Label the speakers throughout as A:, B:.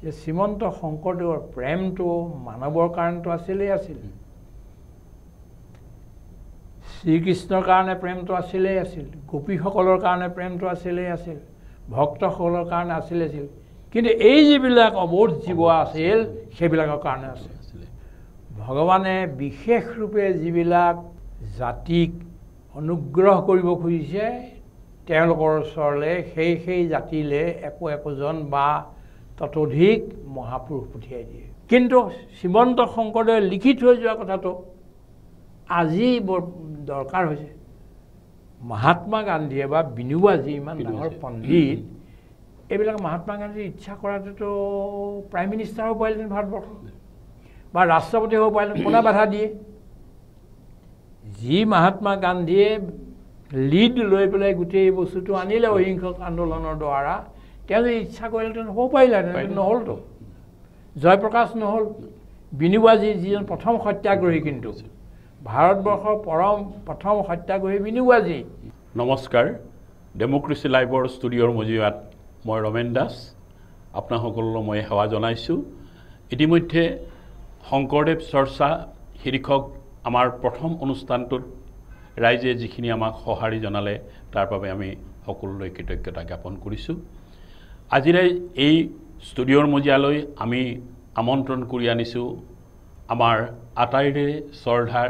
A: যে শ্ৰীমন্ত শংকৰদেৱৰ প্ৰেমটো মানৱৰ কাৰণেতো আছিলেই আছিল, শ্ৰীকৃষ্ণৰ কাৰণে প্ৰেমটো আছিলেই আছিল, গোপীসকলৰ কাৰণে প্ৰেমটো আছিলেই আছিল, ভক্তসকলৰ কাৰণে আছিল, কিন্তু এই যিবিলাক অবোধ জীৱ আছিল সেইবিলাকৰ কাৰণে আছিল। ভগৱানে বিশেষ ৰূপে যিবিলাক জাতিক অনুগ্ৰহ কৰিব খুজিছে তেওঁলোকৰ ওচৰলৈ সেই জাতিলৈ একোজন বা ততোধিক মহাপুৰুষ পঠিয়াই দিয়ে। কিন্তু শ্ৰীমন্ত শংকৰদেৱে লিখি থৈ যোৱা কথাটো আজি বৰ দৰকাৰ হৈছে। মহাত্মা গান্ধীয়ে বা বিনোবাজী ইমান ডাঙৰ পণ্ডিত, এইবিলাক মহাত্মা গান্ধীৰ ইচ্ছা কৰাটোতো প্ৰাইম মিনিষ্টাৰ হ'ব পাৰিলেহেঁতেন ভাৰতবৰ্ষ, বা ৰাষ্ট্ৰপতি হ'ব পাৰিলেহেঁতেন, কোনে বাধা দিয়ে? যি মহাত্মা গান্ধীয়ে লিড লৈ পেলাই গোটেই বস্তুটো আনিলে অহিংসক আন্দোলনৰ দ্বাৰা, তেওঁ যদি ইচ্ছা কৰিলেহেঁতেন হ'ব পাৰিলেহেঁতেন, নহ'লতো। জয়প্ৰকাশ নহ'ল, বিনোবাজী যিজন প্ৰথম সত্যাগ্ৰহী, কিন্তু ভাৰতবৰ্ষৰ প্ৰথম সত্যাগ্ৰহী বিনোবাজী।
B: নমস্কাৰ, ডেম'ক্ৰেচি লাইভৰ ষ্টুডিঅ'ৰ মজিয়াত মই ৰমেন দাস আপোনাসকললৈ মই সেৱা জনাইছোঁ। ইতিমধ্যে শংকৰদেৱ চৰ্চা শীৰ্ষক আমাৰ প্ৰথম অনুষ্ঠানটোত ৰাইজে যিখিনি আমাক সঁহাৰি জনালে তাৰ বাবে আমি সকলোলৈ কৃতজ্ঞতা জ্ঞাপন কৰিছোঁ। আজিৰে এই ষ্টুডিঅ'ৰ মজিয়ালৈ আমি আমন্ত্ৰণ কৰি আনিছোঁ আমাৰ আটাইৰে শ্ৰদ্ধাৰ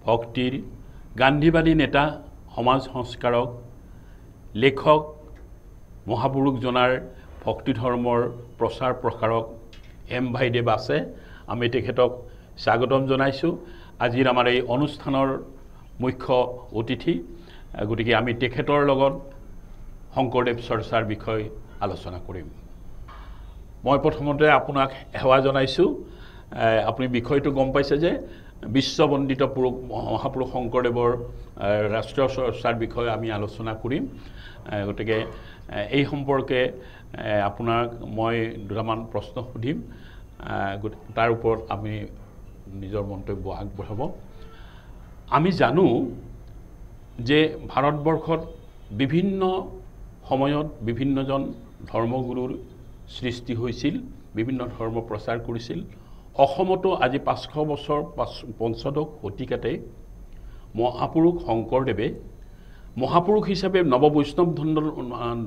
B: ভক্তিৰ গান্ধীবাদী নেতা, সমাজ সংস্কাৰক, লেখক, মহাপুৰুষজনাৰ ভক্তি ধৰ্মৰ প্ৰচাৰ প্ৰসাৰক এম ভাইদেৱ আছে। আমি তেখেতক স্বাগতম জনাইছোঁ। আজিৰ আমাৰ এই অনুষ্ঠানৰ মুখ্য অতিথি, গতিকে আমি তেখেতৰ লগত শংকৰদেৱ চৰ্চাৰ বিষয়ে আলোচনা কৰিম। মই প্ৰথমতে আপোনাক সেৱা জনাইছোঁ। আপুনি বিষয়টো গম পাইছে যে বিশ্ববন্দিত পুৰুষ মহাপুৰুষ শংকৰদেৱৰ ৰাষ্ট্ৰীয় চৰ্চাৰ বিষয়ে আমি আলোচনা কৰিম। গতিকে এই সম্পৰ্কে আপোনাক মই দুটামান প্ৰশ্ন সুধিম, তাৰ ওপৰত আমি নিজৰ মন্তব্য আগবঢ়াব। আমি জানো যে ভাৰতবৰ্ষত বিভিন্ন সময়ত বিভিন্নজন ধৰ্মগুৰুৰ সৃষ্টি হৈছিল, বিভিন্ন ধৰ্ম প্ৰচাৰ কৰিছিল। অসমতো আজি 500 বছৰ পঞ্চদশ শতিকাতে মহাপুৰুষ শংকৰদেৱে মহাপুৰুষ হিচাপে নৱবৈষ্ণৱ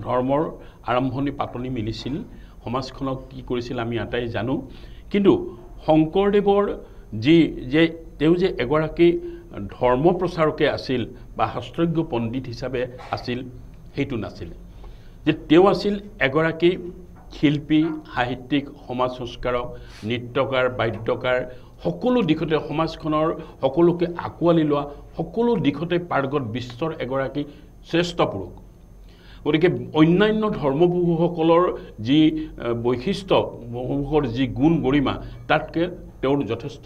B: ধৰ্মৰ আৰম্ভণি পাতনি মিলিছিল, সমাজখনক কি কৰিছিল আমি আটাই জানো। কিন্তু শংকৰদেৱৰ তেওঁ যে এগৰাকী ধৰ্ম প্ৰচাৰকে আছিল বা শাস্ত্ৰজ্ঞ পণ্ডিত হিচাপে আছিল সেইটো নাছিল, যে তেওঁ আছিল এগৰাকী শিল্পী, সাহিত্যিক, সমাজ সংস্কাৰক, নৃত্যকাৰ, বাদ্যকাৰ, সকলো দিশতে সমাজখনৰ সকলোকে আঁকোৱালি লোৱা, সকলো দিশতে পাৰ্গত বিশ্বৰ এগৰাকী শ্ৰেষ্ঠ পুৰুষ। গতিকে অন্যান্য ধৰ্মপুৰুষসকলৰ যি বৈশিষ্ট্য, বহুসকলৰ যি গুণ গৰিমা, তাতকৈ তেওঁৰ যথেষ্ট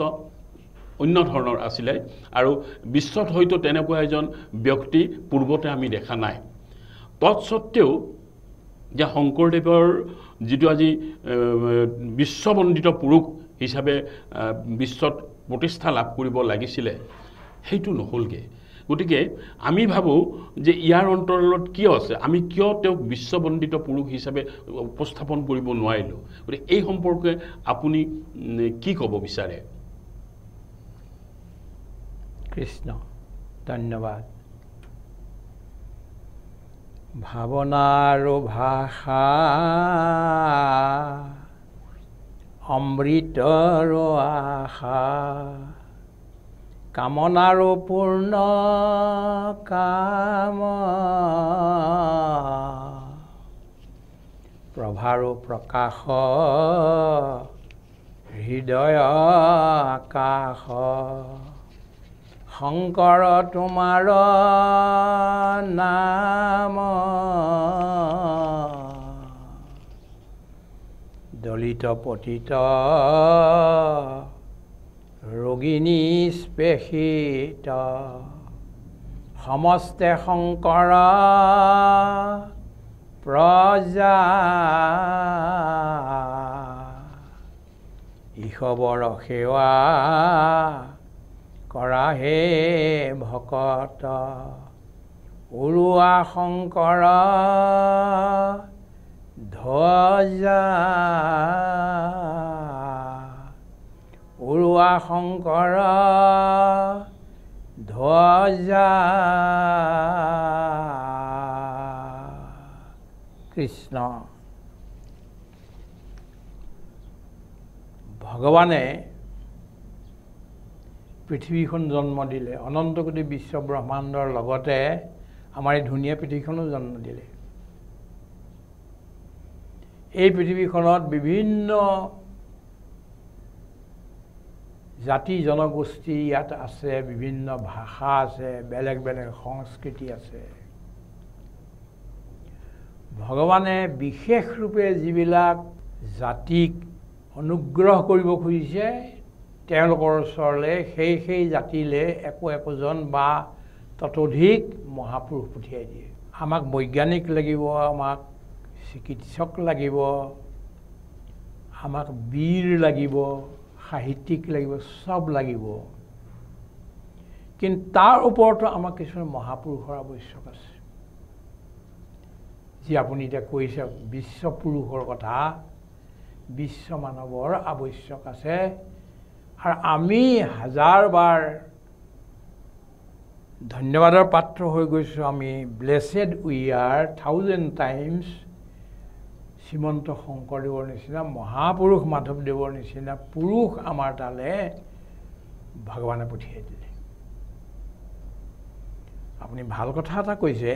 B: অন্য ধৰণৰ আছিলে, আৰু বিশ্বত হয়তো তেনেকুৱা এজন ব্যক্তি পূৰ্বতে আমি দেখা নাই। তৎসত্বেও যে শংকৰদেৱৰ যিটো আজি বিশ্ববন্দিত পুৰুষ হিচাপে বিশ্বত প্ৰতিষ্ঠা লাভ কৰিব লাগিছিলে সেইটো নহ'লগৈ। গতিকে আমি ভাবোঁ যে ইয়াৰ অন্তৰালত কিয় আছে, আমি কিয় তেওঁক বিশ্ববন্দিত পুৰুষ হিচাপে উপস্থাপন কৰিব নোৱাৰিলোঁ। গতিকে এই সম্পৰ্কে আপুনি কি ক'ব বিচাৰে?
A: কৃষ্ণ, ধন্যবাদ। ভাৱনাৰ ভাষা অমৃতৰ আশা, কামনাৰ পূৰ্ণ কাম, প্ৰভাৰ প্ৰকাশ হৃদয় আকাশ, শংকৰ তোমাৰ নাম, দলিত পতিত ৰোগী নিষ্পেষিত, সমস্তে শংকৰ প্ৰজা, ঈশৱৰ সেৱা কৰা হে ভকত, উৰুৱা শংকৰ ধ্বজা উৰুৱা শংকৰ ধ্বজা কৃষ্ণ। ভগৱানে পৃথিৱীখন জন্ম দিলে, অনন্ত কোটি বিশ্ব ব্ৰহ্মাণ্ডৰ লগতে আমাৰ এই ধুনীয়া পৃথিৱীখনো জন্ম দিলে। এই পৃথিৱীখনত বিভিন্ন জাতি জনগোষ্ঠী ইয়াত আছে, বিভিন্ন ভাষা আছে, বেলেগ বেলেগ সংস্কৃতি আছে। ভগৱানে বিশেষ ৰূপে যিবিলাক জাতিক অনুগ্ৰহ কৰিব খুজিছে তেওঁলোকৰ ওচৰলৈ সেই জাতিলৈ একোজন বা ততোধিক মহাপুৰুষ পঠিয়াই দিয়ে। আমাক বৈজ্ঞানিক লাগিব, আমাক চিকিৎসক লাগিব, আমাক বীৰ লাগিব, সাহিত্যিক লাগিব, সব লাগিব। কিন্তু তাৰ ওপৰতো আমাক কিছুমান মহাপুৰুষৰ আৱশ্যক আছে। যি আপুনি এতিয়া কৈছে বিশ্বপুৰুষৰ কথা, বিশ্ব মানৱৰ আৱশ্যক আছে। আৰু আমি হাজাৰবাৰ ধন্যবাদৰ পাত্ৰ হৈ গৈছোঁ। আমি blessed we are 1000 times Srimanta শংকৰদেৱৰ নিচিনা মহাপুৰুষ, মাধৱদেৱৰ নিচিনা পুৰুষ আমাৰ তালৈ ভগৱানে পঠিয়াই দিলে। আপুনি ভাল কথা এটা কৈছে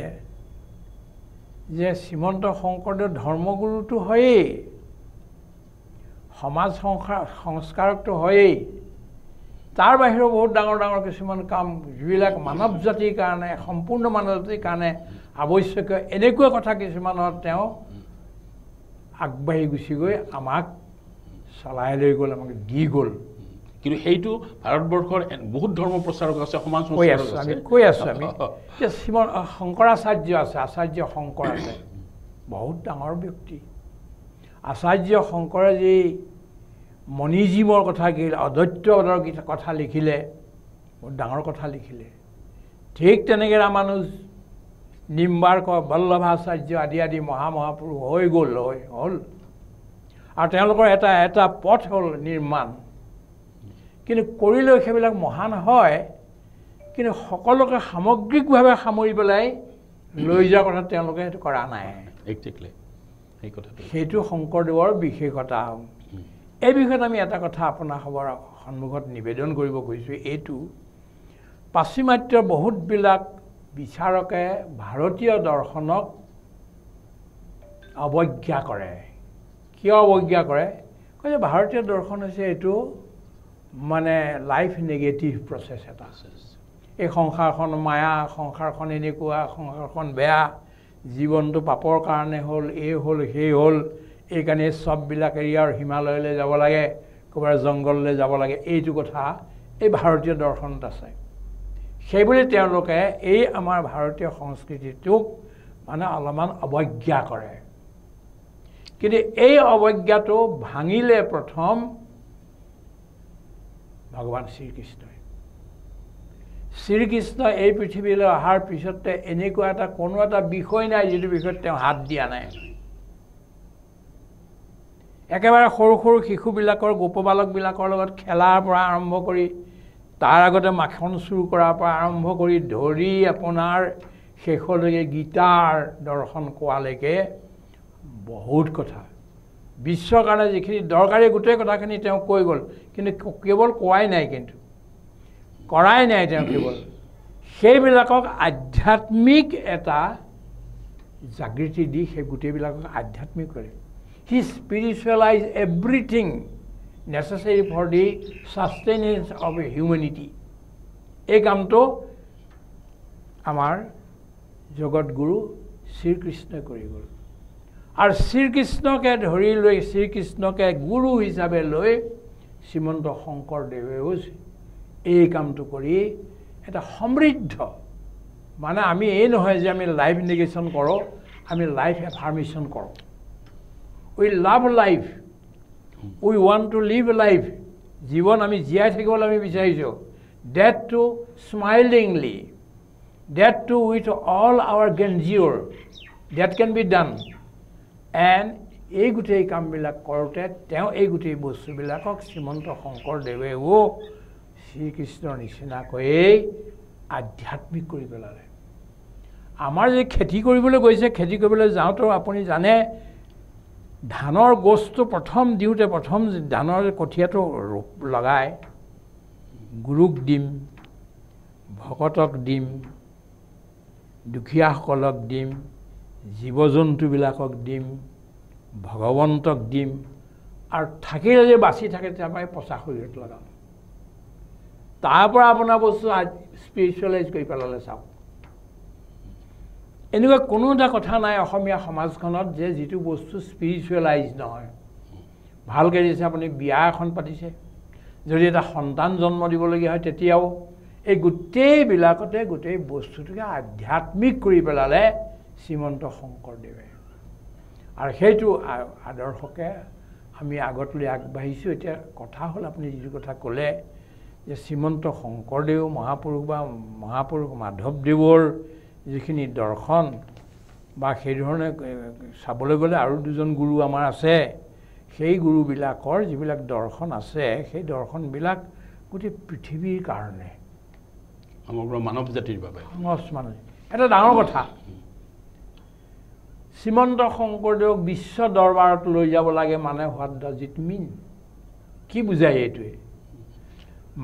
A: যে শ্ৰীমন্ত শংকৰদেৱ ধৰ্মগুৰুটো হয়েই, সমাজ সংস্কাৰকটো হয়েই, তাৰ বাহিৰেও বহুত ডাঙৰ ডাঙৰ কিছুমান কাম যিবিলাক মানৱ জাতিৰ কাৰণে, সম্পূৰ্ণ মানৱ জাতিৰ কাৰণে আৱশ্যকীয়, এনেকুৱা কথা কিছুমানত তেওঁ আগবাঢ়ি গুচি গৈ আমাক চলাই লৈ গ'ল, আমাক দি গ'ল।
B: কিন্তু সেইটো ভাৰতবৰ্ষৰ বহুত ধৰ্ম প্ৰচাৰক আছে, সমাজ
A: কৈ আছোঁ আমি এতিয়া শংকৰাচাৰ্য আছে, আচাৰ্য শংকৰ আছে, বহুত ডাঙৰ ব্যক্তি। আচাৰ্য শংকৰে যি মণিজীৱৰ কথা লিখিলে, অদ্বৈতবাদৰ কথা লিখিলে, বহুত ডাঙৰ কথা লিখিলে। ঠিক তেনেকৈ ৰামানুজ, নিম্বাৰ্ক, বল্লভাচাৰ্য আদি মহাপুৰুষ হৈ গ'ল হ'ল। আৰু তেওঁলোকৰ এটা পথ হ'ল নিৰ্মাণ। কিন্তু কৰিলেও সেইবিলাক মহান হয়, কিন্তু সকলোকে সামগ্ৰিকভাৱে সামৰি পেলাই লৈ যোৱাৰ কথা তেওঁলোকে সেইটো কৰা নাই। সেইটো শংকৰদেৱৰ বিশেষতা। এই বিষয়ত আমি এটা কথা আপোনাৰ সন্মুখত নিবেদন কৰিব খুজিছোঁ, এইটো পাশ্চিমাত্যৰ বহুতবিলাক বিচাৰকে ভাৰতীয় দৰ্শনক অৱজ্ঞা কৰে। কিয় অৱজ্ঞা কৰে? কয় যে ভাৰতীয় দৰ্শন হৈছে এইটো মানে লাইফ নেগেটিভ প্ৰচেছ এটা। এই সংসাৰখন মায়া, সংসাৰখন এনেকুৱা, সংসাৰখন বেয়া, জীৱনটো পাপৰ কাৰণে হ'ল, এই হ'ল সেই হ'ল, এইকাৰণে চববিলাক এৰি আৰু হিমালয়লৈ যাব লাগে, ক'ৰবাৰ জংঘললৈ যাব লাগে, এইটো কথা এই ভাৰতীয় দৰ্শনত আছে। সেইবুলি তেওঁলোকে এই আমাৰ ভাৰতীয় সংস্কৃতিটোক মানে অলপমান অৱজ্ঞা কৰে। কিন্তু এই অৱজ্ঞাটো ভাঙিলে প্ৰথম ভগৱান শ্ৰীকৃষ্ণই। শ্ৰীকৃষ্ণ এই পৃথিৱীলৈ অহাৰ পিছতে এনেকুৱা কোনো এটা বিষয় নাই যিটো বিষয়ত তেওঁ হাত দিয়া নাই। একেবাৰে সৰু সৰু শিশুবিলাকৰ, গোপবালকবিলাকৰ লগত খেলাৰ পৰা আৰম্ভ কৰি, তাৰ আগতে মাখন চুৰ কৰাৰ পৰা আৰম্ভ কৰি ধৰি আপোনাৰ শেষলৈকে গীতাৰ দৰ্শন কোৱালৈকে বহুত কথা, বিশ্বৰ কাৰণে যিখিনি দৰকাৰী গোটেই কথাখিনি তেওঁ কৈ গ'ল। কিন্তু কেৱল কোৱাই নাই, কিন্তু কৰাই নাই তেওঁ, কেৱল সেইবিলাকক আধ্যাত্মিক এটা জাগৃতি দি সেই গোটেইবিলাকক আধ্যাত্মিক কৰে। He spiritualized everything necessary for the sustenance of humanity. এই কামটো আমাৰ জগতগুৰু শ্ৰীকৃষ্ণই কৰি গ'ল। আৰু শ্ৰীকৃষ্ণকে ধৰি লৈ, শ্ৰীকৃষ্ণকে গুৰু হিচাপে লৈ শ্ৰীমন্ত শংকৰদেৱেও এই কামটো কৰি এটা সমৃদ্ধ, মানে আমি এই নহয় যে আমি লাইফ নেগেশ্যন কৰোঁ, আমি লাইফ এফাৰ্মেশ্যন কৰোঁ। We love life. We want to live life. জীৱন আমি জীয়াই থাকিবলৈ আমি বিচাৰিছোঁ। That too smilingly. That too with all our grandeur. That can be done. And এই গোটেই কামবিলাক কৰোঁতে তেওঁ এই গোটেই বস্তুবিলাকক শ্ৰীমন্ত শংকৰদেৱেও শ্ৰীকৃষ্ণৰ নিচিনাকৈয়ে আধ্যাত্মিক কৰি পেলালে। আমাৰ যে খেতি কৰিবলৈ গৈছে, খেতি কৰিবলৈ যাওঁতেও আপুনি জানে ধানৰ গছটো প্ৰথম দিওঁতে প্ৰথম ধানৰ কঠীয়াটো লগাই গুৰুক দিম, ভকতক দিম, দুখীয়াসকলক দিম, জীৱ জন্তুবিলাকক দিম, ভগৱন্তক দিম, আৰু থাকিলে যে বাচি থাকে তাৰপৰাই পচা শৰীৰত লগাম। তাৰ পৰা আপোনাৰ বস্তু স্পিৰিচুৱেলাইজ কৰি পেলালে। চাওক, এনেকুৱা কোনো এটা কথা নাই অসমীয়া সমাজখনত যে যিটো বস্তু স্পিৰিচুৱেলাইজ নহয়। ভালকৈ দিছে আপুনি বিয়া এখন পাতিছে, যদি এটা সন্তান জন্ম দিবলগীয়া হয় তেতিয়াও এই গোটেইবিলাকতে গোটেই বস্তুটোকে আধ্যাত্মিক কৰি পেলালে শ্ৰীমন্ত শংকৰদেৱে। আৰু সেইটো আদৰ্শকে আমি আগত লৈ আগবাঢ়িছোঁ। এতিয়া কথা হ'ল আপুনি যিটো কথা ক'লে যে শ্ৰীমন্ত শংকৰদেৱ মহাপুৰুষ বা মহাপুৰুষ মাধৱদেৱৰ যিখিনি দৰ্শন বা সেইধৰণে চাবলৈ গ'লে আৰু দুজন গুৰু আমাৰ আছে, সেই গুৰুবিলাকৰ যিবিলাক দৰ্শন আছে সেই দৰ্শনবিলাক গোটেই পৃথিৱীৰ কাৰণে,
B: সমগ্ৰ মানৱ জাতিৰ বাবে
A: মানে এটা ডাঙৰ কথা। শ্ৰীমন্ত শংকৰদেৱক বিশ্ব দৰবাৰত লৈ যাব লাগে মানে হোৱাট ডাজ ইট মিন? কি বুজায় এইটোৱে?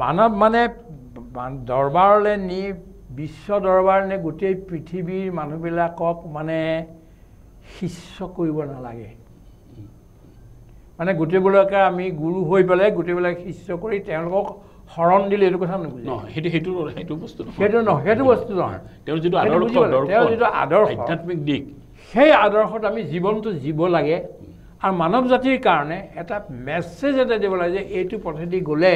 A: মানৱ মানে দৰবাৰলৈ নি বিশ্ব দৰবাৰ নে গোটেই পৃথিৱীৰ মানুহবিলাকক মানে শিষ্য কৰিব নালাগে। মানে গোটেইবিলাকে আমি গুৰু হৈ পেলাই গোটেইবিলাক শিষ্য কৰি তেওঁলোকক শৰণ দিলে এইটো কথা নুবুজে।
B: সেইটো বস্তু
A: নহয়, সেইটো বস্তু নহয়।
B: তেওঁৰ যিটো
A: আদৰ্শ
B: আধ্যাত্মিক দিশ,
A: সেই আদৰ্শত আমি জীৱনটো জীৱ লাগে। আৰু মানৱ জাতিৰ কাৰণে এটা মেছেজ এটা দিব লাগে যে এইটো পথেদি গ'লে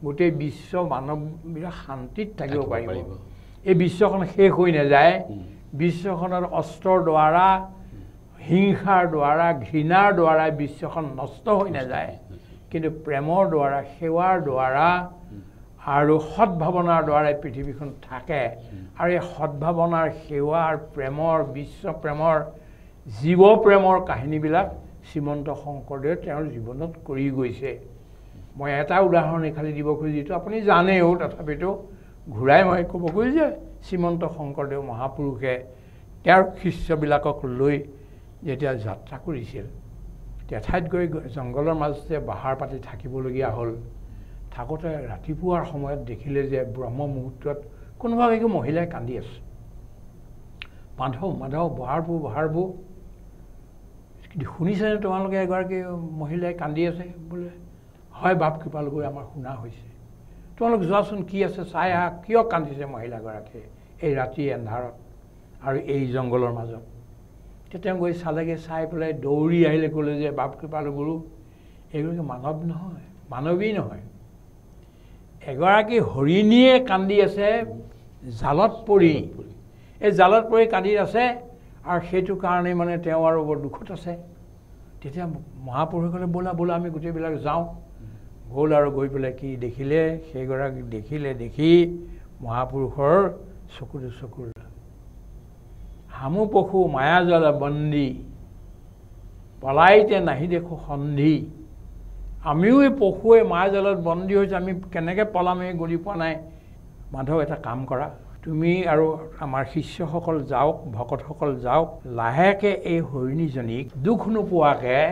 A: গোটেই বিশ্ব মানৱবিলাক শান্তিত থাকিব পাৰিব। এই বিশ্বখন শেষ হৈ নাযায়। বিশ্বখনৰ অস্ত্ৰৰ দ্বাৰা, হিংসাৰ দ্বাৰা, ঘৃণাৰ দ্বাৰা বিশ্বখন নষ্ট হৈ নাযায়, কিন্তু প্ৰেমৰ দ্বাৰা, সেৱাৰ দ্বাৰা আৰু সদ্ভাৱনাৰ দ্বাৰাই পৃথিৱীখন থাকে। আৰু এই সদ্ভাৱনাৰ, সেৱাৰ, প্ৰেমৰ, বিশ্ব প্ৰেমৰ, জীৱ প্ৰেমৰ কাহিনীবিলাক শ্ৰীমন্ত শংকৰদেৱে তেওঁৰ জীৱনত কৰি গৈছে। মই এটা উদাহৰণ খালি দিব খুজিছোঁ, যিটো আপুনি জানেও, তথাপিতো ঘূৰাই মই ক'ব খুজিছোঁ যে শ্ৰীমন্ত শংকৰদেৱ মহাপুৰুষে তেওঁৰ শিষ্যবিলাকক লৈ যেতিয়া যাত্ৰা কৰিছিল, এঠাইত গৈ জংঘলৰ মাজতে বাহাৰ পাতি থাকিবলগীয়া হ'ল। থাকোঁতে ৰাতিপুৱাৰ সময়ত দেখিলে যে ব্ৰহ্ম মুহূৰ্তত কোনোবা এগৰাকী মহিলাই কান্দি আছে। মাধৱ মাধৱ বহাৰবো শুনিছেনে তোমালোকে এগৰাকী মহিলাই কান্দি আছে? বোলে হয় বাপ কৃপালগুৰি, আমাৰ শুনা হৈছে। তোমালোক যোৱাচোন, কি আছে চাই আহা, কিয় কান্দিছে মহিলাগৰাকীয়ে এই ৰাতি এন্ধাৰত আৰু এই জংঘলৰ মাজত? তেতিয়া তেওঁ গৈ চালেগৈ, চাই পেলাই দৌৰি আহিলে, ক'লে যে বাপ কৃপালগুৰু, এইগৰাকী মানৱ নহয়, মানৱী নহয়, এগৰাকী হৰিণীয়ে কান্দি আছে জালত পৰি। এই জালত পৰি কান্দি আছে, আৰু সেইটো কাৰণেই মানে তেওঁ আৰু বৰ দুখত আছে। তেতিয়া মহাপুৰুষে ক'লে ব'লা ব'লা আমি গোটেইবিলাক যাওঁ। গ'ল আৰু গৈ পেলাই কি দেখিলে, সেইগৰাকী দেখি মহাপুৰুষৰ চকুৰ হামু পশু মায়াজাল বন্দী পলাইতে নাহি দেখোঁ সন্ধি। আমিও এই পশুৱে মায়াজালত বন্দী হৈছে, আমি কেনেকৈ পলাম এই গলি পোৱা নাই। মাধৱ, এটা কাম কৰা, তুমি আৰু আমাৰ শিষ্যসকল যাওক, ভকতসকল যাওক, লাহেকৈ এই হৰিণীজনীক দুখ নোপোৱাকৈ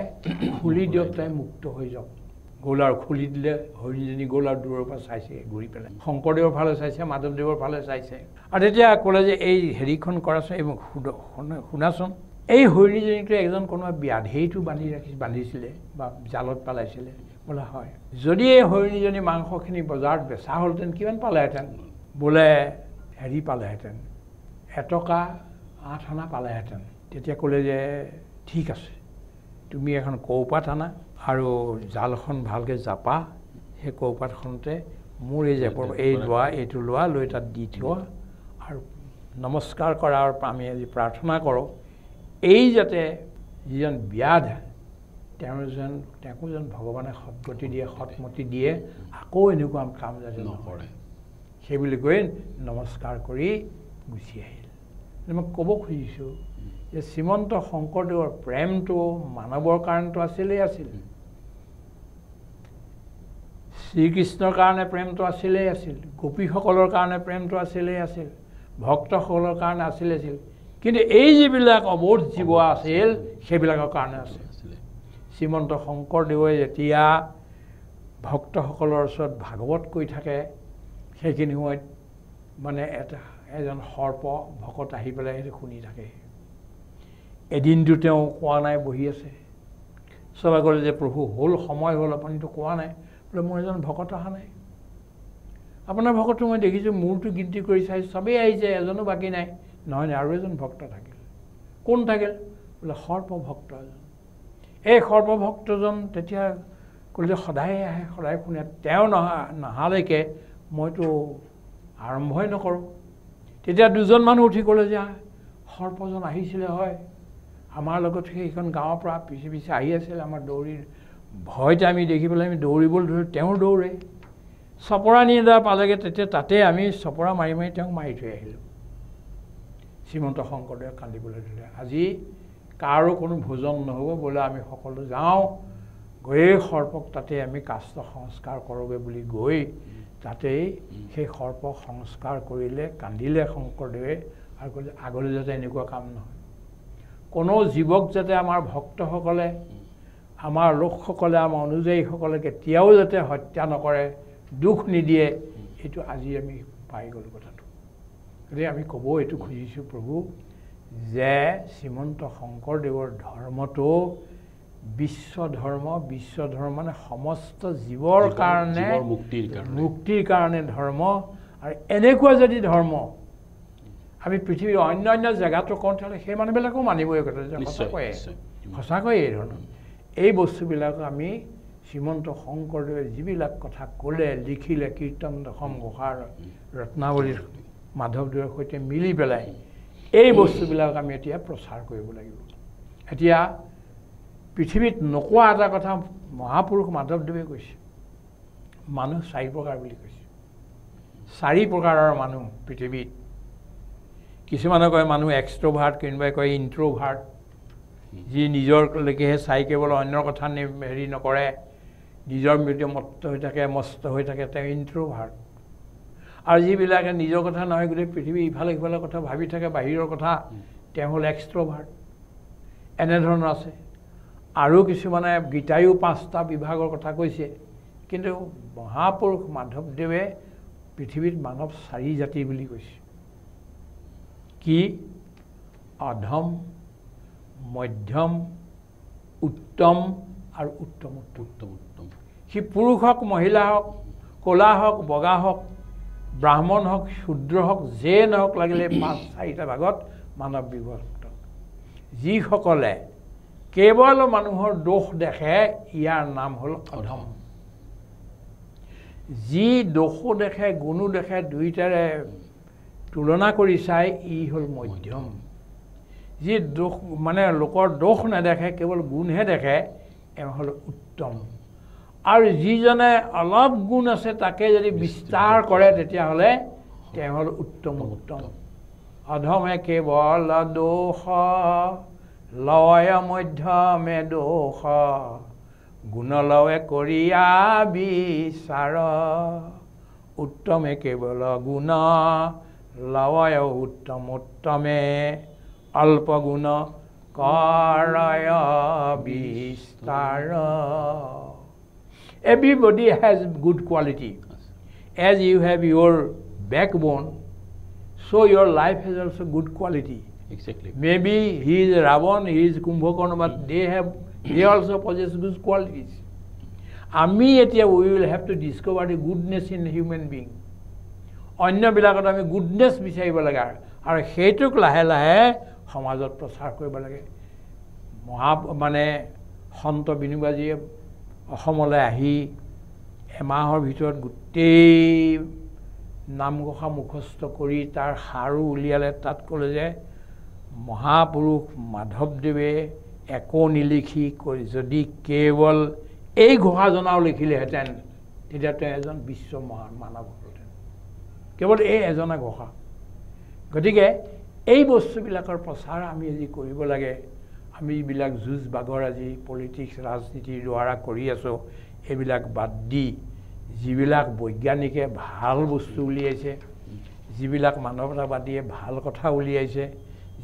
A: খুলি দিয়ক, তাই মুক্ত হৈ যাওক। গ'ল আৰু খুলি দিলে। হৰিণীজনী গ'ল আৰু দূৰৰ পৰা চাইছে, ঘূৰি পেলাই শংকৰদেৱৰ ফালে চাইছে, মাধৱদেৱৰ ফালে চাইছে। আৰু তেতিয়া ক'লে যে এই হেৰিখন কৰাচোন, এই শুনাচোন, এই হৰিণীজনীটো এজন কোনোবা ব্যাধিটো বান্ধিছিলে বা জালত পেলাইছিলে? বোলে হয়। যদি এই হৰিণীজনী মাংসখিনি বজাৰত বেচা হ'লহেঁতেন কিমান পালেহেঁতেন? বোলে হেৰি পালেহেঁতেন, 1 টকা 8 আনা পালেহেঁতেন। তেতিয়া ক'লে যে ঠিক আছে, তুমি এখন কৌপাত আনা আৰু জালখন ভালকৈ জাপা, সেই কৌপাতখনতে মোৰ এই জেপৰ এইটো লোৱা, লৈ তাত দি থোৱা আৰু নমস্কাৰ কৰা। আৰু আমি আজি প্ৰাৰ্থনা কৰোঁ এই যাতে যিজন ব্যাধ, তেওঁকো যেন ভগৱানে সদ্গতি দিয়ে, সৎমতি দিয়ে, আকৌ এনেকুৱা কাম যাতে নকৰে, সেইবুলি কৈ নমস্কাৰ কৰি গুচি আহিল। মই ক'ব খুজিছোঁ যে শ্ৰীমন্ত শংকৰদেৱৰ প্ৰেমটো মানৱৰ কাৰণেতো আছিলেই আছিল, শ্ৰীকৃষ্ণৰ কাৰণে প্ৰেমটো আছিলেই আছিল, গোপীসকলৰ কাৰণে প্ৰেমটো আছিলেই আছিল, ভক্তসকলৰ কাৰণে আছিলেই আছিল, কিন্তু এই যিবিলাক অবোধ জীৱ আছিল সেইবিলাকৰ কাৰণে আছিল। শ্ৰীমন্ত শংকৰদেৱে যেতিয়া ভক্তসকলৰ ওচৰত ভাগৱত কৈ থাকে, সেইখিনি সময়ত মানে এজন সৰ্প ভকত আহি পেলাই সেইটো শুনি থাকে। এদিনটো তেওঁ কোৱা নাই, বহি আছে। চবে ক'লে যে প্ৰভু হ'ল, সময় হ'ল, আপুনিতো কোৱা নাই। বোলে মোৰ এজন ভকত অহা নাই, আপোনাৰ ভকতটো মই দেখিছোঁ, মোৰতো গিনতি কৰি চাইছোঁ, চবেই আহিছে, এজনো বাকী নাই। নহয় আৰু এজন ভক্ত থাকিল। কোন থাকিল? বোলে সৰ্প ভক্ত এজন। এই সৰ্প ভক্তজন তেতিয়া ক'লে যে সদায় আহে, সদায় শুনে, তেওঁ নহালৈকে মইতো আৰম্ভই নকৰোঁ। তেতিয়া দুজন মানুহ উঠি ক'লে যে সৰ্পজন আহিছিলে হয়, আমাৰ লগত সেইখন গাঁৱৰ পৰা পিছে পিছে আহি আছিল, আমাৰ দৌৰি ভয়তে আমি দেখি পেলাই আমি দৌৰিবলৈ ধৰিলোঁ, তেওঁ দৌৰে। চপৰা নি এডাল পালেগৈ, তেতিয়া তাতে আমি চপৰা মাৰি মাৰি তেওঁক মাৰি থৈ আহিলোঁ। শ্ৰীমন্ত শংকৰদেৱে কান্দিবলৈ ধৰিলে, আজি কাৰো কোনো ভোজন নহ'ব, বোলে আমি সকলো যাওঁ, গৈয়ে সৰ্পক তাতে আমি কাষ্ট সংস্কাৰ কৰোঁগৈ বুলি গৈ তাতেই সেই সৰ্পক সংস্কাৰ কৰিলে, কান্দিলে শংকৰদেৱে আৰু ক'লে আগলৈ যাতে এনেকুৱা কাম নহয়, কোনো জীৱক যাতে আমাৰ ভক্তসকলে, আমাৰ লোকসকলে, আমাৰ অনুযায়ীসকলে কেতিয়াও যাতে হত্যা নকৰে, দুখ নিদিয়ে, এইটো আজি আমি পাই গ'লোঁ কথাটো। গতিকে আমি ক'ব এইটো খুজিছোঁ প্ৰভু, যে শ্ৰীমন্ত শংকৰদেৱৰ ধৰ্মটো বিশ্ব ধৰ্ম মানে সমস্ত জীৱৰ কাৰণে মুক্তিৰ কাৰণে ধৰ্ম। আৰু এনেকুৱা যদি ধৰ্ম আমি পৃথিৱীৰ অন্য জেগাতো কওঁ, তেতিয়াহ'লে সেই মানুহবিলাকো মানিব এই কথা, যে সঁচাকৈয়ে এই ধৰণৰ এই বস্তুবিলাক আমি শ্ৰীমন্ত শংকৰদেৱে যিবিলাক কথা ক'লে, লিখিলে, কীৰ্তন দশম ঘোষাৰ ৰত্নাৱলীৰ মাধৱদেৱৰ সৈতে মিলি পেলাই এই বস্তুবিলাক আমি এতিয়া প্ৰচাৰ কৰিব লাগিব। এতিয়া পৃথিৱীত নোকোৱা এটা কথা মহাপুৰুষ মাধৱদেৱে কৈছে, মানুহ 4 প্ৰকাৰ বুলি কৈছে। 4 প্ৰকাৰৰ মানুহ পৃথিৱীত। কিছুমানে কয় মানুহ এক্সট্ৰভাৰ্ট, কোনোবাই কয় ইণ্ট্ৰভাৰ্ট, যি নিজৰলৈকেহে চাই, কেৱল অন্যৰ কথা হেৰি নকৰে, নিজৰ মৃত্যু মস্ত হৈ থাকে, তেওঁ ইণ্ট্ৰভাৰ্ট। আৰু যিবিলাকে নিজৰ কথা নহয়, গোটেই পৃথিৱী ইফালে সিফালে কথা ভাবি থাকে, বাহিৰৰ কথা, তেওঁ হ'ল এক্সট্ৰভাৰ্ট। এনেধৰণৰ আছে। আৰু কিছুমানে গীতায়ো 5টা বিভাগৰ কথা কৈছে, কিন্তু মহাপুৰুষ মাধৱদেৱে পৃথিৱীত মানৱ 4 জাতি বুলি কৈছে। কি? অধম, মধ্যম, উত্তম আৰু উত্তম। সি পুৰুষ হওক, মহিলা হওক, ক'লা হওক, বগা হওক, ব্ৰাহ্মণ হওক, শূদ্ৰ হওক, যে নহওক, লাগিলে 5-4টা ভাগত মানৱ বিভক্ত। যিসকলে কেৱল মানুহৰ দোষ দেখে, ইয়াৰ নাম হ'ল অধম। যি দোষো দেখে, গুণো দেখে, দুইটাৰে তুলনা কৰি চাই, ই হ'ল মধ্যম। যি দোষ মানে লোকৰ দোষ নেদেখে, কেৱল গুণহে দেখে, এওঁ হ'ল উত্তম। আৰু যিজনে অলপ গুণ আছে তাকে যদি বিস্তাৰ কৰে, তেতিয়াহ'লে তেওঁ হ'ল উত্তম। অধমে কেৱল দোষ লয়, মধ্যমে দোষ গুণ লয় কৰিয়া বিচাৰ। উত্তমে কেৱল গুণ লয়, উত্তমে অল্প গুণ কৰয় বিস্তাৰ। Everybody has good quality. As you have your backbone, so your life has also good quality.
B: Exactly.
A: Maybe he is Ravan, he is Kumbhakarna, but they also possess good qualities. আমি এতিয়া we will have to discover the goodness in a human being. অন্যবিলাকত আমি goodness বিচাৰিব লাগে, আৰু সেইটোক লাহে লাহে সমাজত প্ৰচাৰ কৰিব লাগে। মানে সন্ত বিনোবাজীয়ে অসমলৈ আহি এমাহৰ ভিতৰত গোটেই নামঘোষা মুখস্থ কৰি তাৰ সাৰো উলিয়ালে। তাত ক'লে যে মহাপুৰুষ মাধৱদেৱে একো নিলিখি যদি কেৱল এই ঘোষাজনাও লিখিলেহেঁতেন, তেতিয়া তেওঁ এজন বিশ্ব মহান মানৱ হ'লহেঁতেন, কেৱল এই এজনা ঘোষা। গতিকে এই বস্তুবিলাকৰ প্ৰচাৰ আমি আজি কৰিব লাগে। আমি এইবিলাক যুঁজ বাগৰ আজি পলিটিক্স ৰাজনীতিৰ দ্বাৰা কৰি আছোঁ, এইবিলাক বাদ দি যিবিলাক বৈজ্ঞানিকে ভাল বস্তু উলিয়াইছে, যিবিলাক মানৱতাবাদীয়ে ভাল কথা উলিয়াইছে,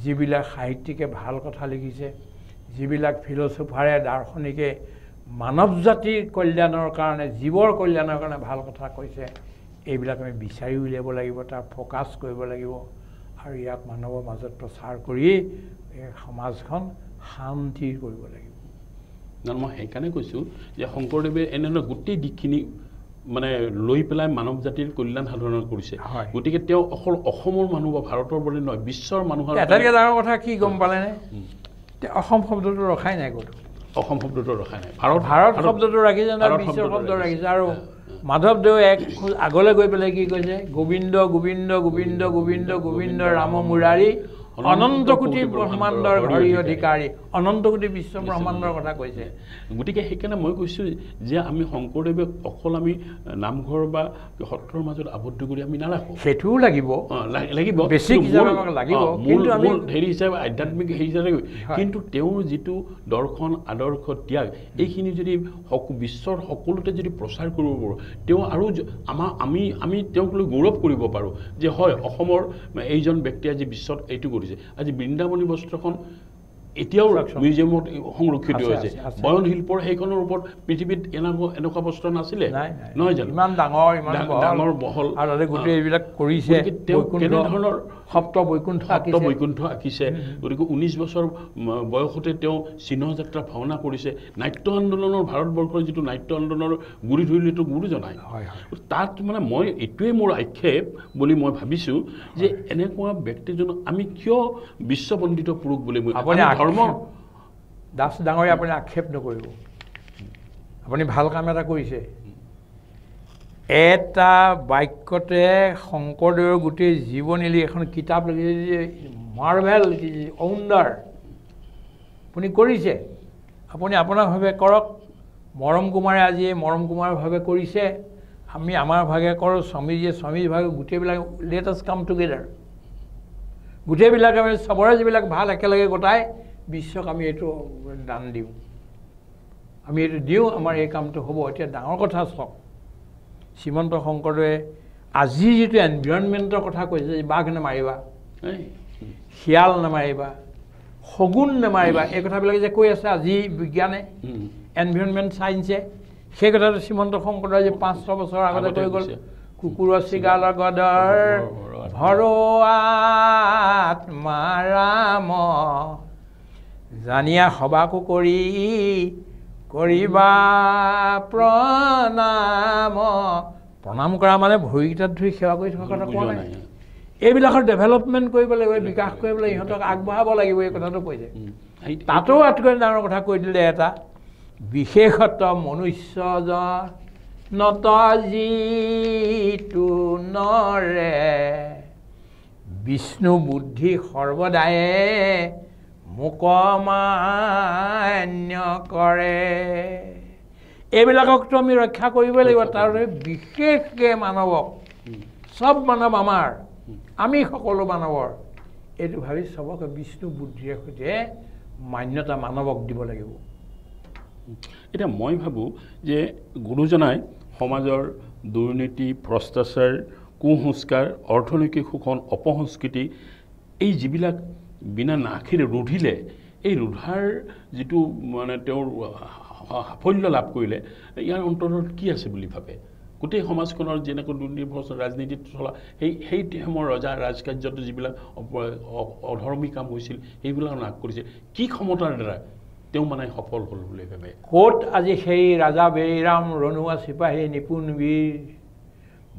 A: যিবিলাক সাহিত্যিকে ভাল কথা লিখিছে, যিবিলাক ফিলচফাৰে দাৰ্শনিকে মানৱ জাতিৰ কল্যাণৰ কাৰণে, জীৱৰ কল্যাণৰ কাৰণে ভাল কথা কৈছে, এইবিলাক আমি বিচাৰি উলিয়াব লাগিব, তাৰ ফ'কাছ কৰিব লাগিব আৰু ইয়াক মানুহৰ মাজত প্ৰচাৰ কৰি সমাজখন শান্তিৰ কৰিব লাগিব।
B: মই সেইকাৰণে কৈছোঁ যে শংকৰদেৱে এনেধৰণৰ গোটেই দিশখিনি মানে লৈ পেলাই মানৱ জাতিৰ কল্যাণ সাধন কৰিছে। গতিকে তেওঁ অকল অসমৰ মানুহ বা ভাৰতৰ বুলি নহয়, বিশ্বৰ মানুহৰ
A: এটাতকৈ ডাঙৰ কথা কি গম পালেনে? অসম শব্দটো ৰখাই নাই ক'তো।
B: অসম শব্দটো ৰখাই নাই,
A: ভাৰত শব্দটো ৰাখিছে নাই, বিশ্বৰ শব্দ ৰাখিছে। আৰু মাধৱদেৱে এক খোজ আগলৈ গৈ পেলাই কি কৈছে? গোবিন্দ গোবিন্দ গোবিন্দ গোবিন্দ গোবিন্দ ৰাম মুৰাৰী অনন্ত কোটি ব্ৰহ্মাণ্ডৰ ঘৰি অধিকাৰী, অনন্ত কোটি বিশ্ব ব্ৰহ্মাণ্ডৰ কথা কৈছে।
B: গতিকে সেইকাৰণে মই কৈছোঁ যে আমি শংকৰদেৱে অকল আমি নামঘৰ বা সত্ৰৰ মাজত আবদ্ধ কৰি আমি নাৰাখোঁ,
A: সেইটোও লাগিব,
B: লাগিব
A: বেছিক হিচাপে লাগিব, কিন্তু আমি
B: হেৰি হিচাপে আধ্যাত্মিক হেৰি হিচাপে, কিন্তু তেওঁৰ যিটো দৰ্শন আদৰ্শ ত্যাগ, এইখিনি যদি বিশ্বৰ সকলোতে যদি প্ৰচাৰ কৰিব পাৰোঁ, তেওঁ আৰু আমি তেওঁক লৈ গৌৰৱ কৰিব পাৰোঁ যে হয় অসমৰ এইজন ব্যক্তিয়ে আজি বিশ্বত এইটো কৰিছে। আজি বৃন্দাবনী বস্ত্ৰখন এতিয়াও মিউজিয়ামত সংৰক্ষিত হৈছে। বয়ন শিল্পৰ সেইখনৰ ওপৰত পৃথিৱীত এনেকুৱা বস্ত্ৰ নাছিলে, নহয় জানো?
A: ইমান ডাঙৰ বহল আৰু গোটেই এইবিলাক কৰিছে।
B: তেওঁ কেনেধৰণৰ
A: সপ্ত বৈকুণ্ঠ
B: আঁকিছে। গতিকে 19 বছৰ বয়সতে তেওঁ চিহ্নযাত্ৰা ভাওনা কৰিছে। নাট্য আন্দোলনৰ, ভাৰতবৰ্ষৰ যিটো নাট্য আন্দোলনৰ গুৰি ধৰিলেতো গুৰু জনায়। তাত মানে মই এইটোৱে মোৰ আক্ষেপ বুলি মই ভাবিছোঁ যে এনেকুৱা ব্যক্তিজনক আমি কিয় বিশ্ববন্দিত পুৰুষ বুলি
A: দাস ডাঙৰীয়া আপুনি আক্ষেপ নকৰিব, আপুনি ভাল কাম এটা কৰিছে। এটা বাক্যতে শংকৰদেৱৰ গোটেই জীৱনীলি এখন কিতাপ লিখিছে যে মাৰ্ভেল ৱণ্ডাৰ আপুনি কৰিছে। আপুনি আপোনাৰভাৱে কৰক। মৰম কুমাৰে আজি মৰম কুমাৰভাৱে কৰিছে, আমি আমাৰ ভাগে কৰোঁ, স্বামীজীয়ে স্বামীৰ ভাগে, গোটেইবিলাক লেট আছ কাম টুগেডাৰ। গোটেইবিলাক আমি চবৰে যিবিলাক ভাল একেলগে গোটাই বিশ্বক আমি এইটো দান দিওঁ, আমি এইটো দিওঁ, আমাৰ এই কামটো হ'ব। এতিয়া ডাঙৰ কথা চাওক, শ্ৰীমন্ত শংকৰদেৱে আজি যিটো এনভাইৰনমেণ্টৰ কথা কৈছে যে বাঘ নেমাৰিবা, শিয়াল নেমাৰিবা, শগুন নেমাৰিবা, এই কথাবিলাক যে কৈ আছে আজি বিজ্ঞানে, এনভাইৰনমেণ্ট চায়েন্সে, সেই কথাটো শ্ৰীমন্ত শংকৰদেৱে যে 500 বছৰ আগতে কৈ গ'ল। কুকুৰৰ চিগালৰ গদৰ ভৰোৱাত মাৰাম জানিয়া সবাকো কৰিবা প্ৰণাম কৰা মানে ভৰিকেইটাত ধৰি সেৱা কৰি থকা কথা কোৱা নাই। এইবিলাকৰ ডেভেলপমেণ্ট কৰিব লাগিব, বিকাশ কৰিব লাগিব, ইহঁতক আগবঢ়াব লাগিব, এই কথাটো কৈছে। তাতো আটাইতকৈ ডাঙৰ কথা কৈ দিলে এটা, বিশেষত মনুষ্যজনত যিটো নৰে বিষ্ণু বুদ্ধি সৰ্বদায়ে মুকমান্য কৰে। এইবিলাককতো আমি ৰক্ষা কৰিব লাগিব। তাৰ বিশেষকৈ মানৱক, চব মানৱ আমাৰ, আমি সকলো মানৱৰ, এইটো ভাবি চবকে বিষ্ণু বুদ্ধিৰে সৈতে মান্যতা মানৱক দিব লাগিব।
B: এতিয়া মই ভাবোঁ যে গুৰুজনাই সমাজৰ দুৰ্নীতি, ভ্ৰষ্টাচাৰ, কুসংস্কাৰ, অৰ্থনৈতিক শোষণ, অপসংস্কৃতি, এই যিবিলাক বিনা নাশিৰে ৰোধিলে, এই ৰোধাৰ যিটো মানে তেওঁৰ সাফল্য লাভ কৰিলে, ইয়াৰ অন্তৰত কি আছে বুলি ভাবে? গোটেই সমাজখনৰ যেনেকৈ দুৰ্নীতি ভ্ৰষ্টাচাৰ ৰাজনীতিত চলা সেই সময়ৰ ৰজা ৰাজকাৰ্যত যিবিলাক অধৰ্মী কাম হৈছিল সেইবিলাক নাশ কৰিছিল, কি ক্ষমতাৰ দ্বাৰা তেওঁ মানে সফল হ'ল বুলি ভাবে?
A: ক'ত আজি সেই ৰাজা বেৰিৰাম, ৰণুৱা চিপাহী, নিপুণ বীৰ,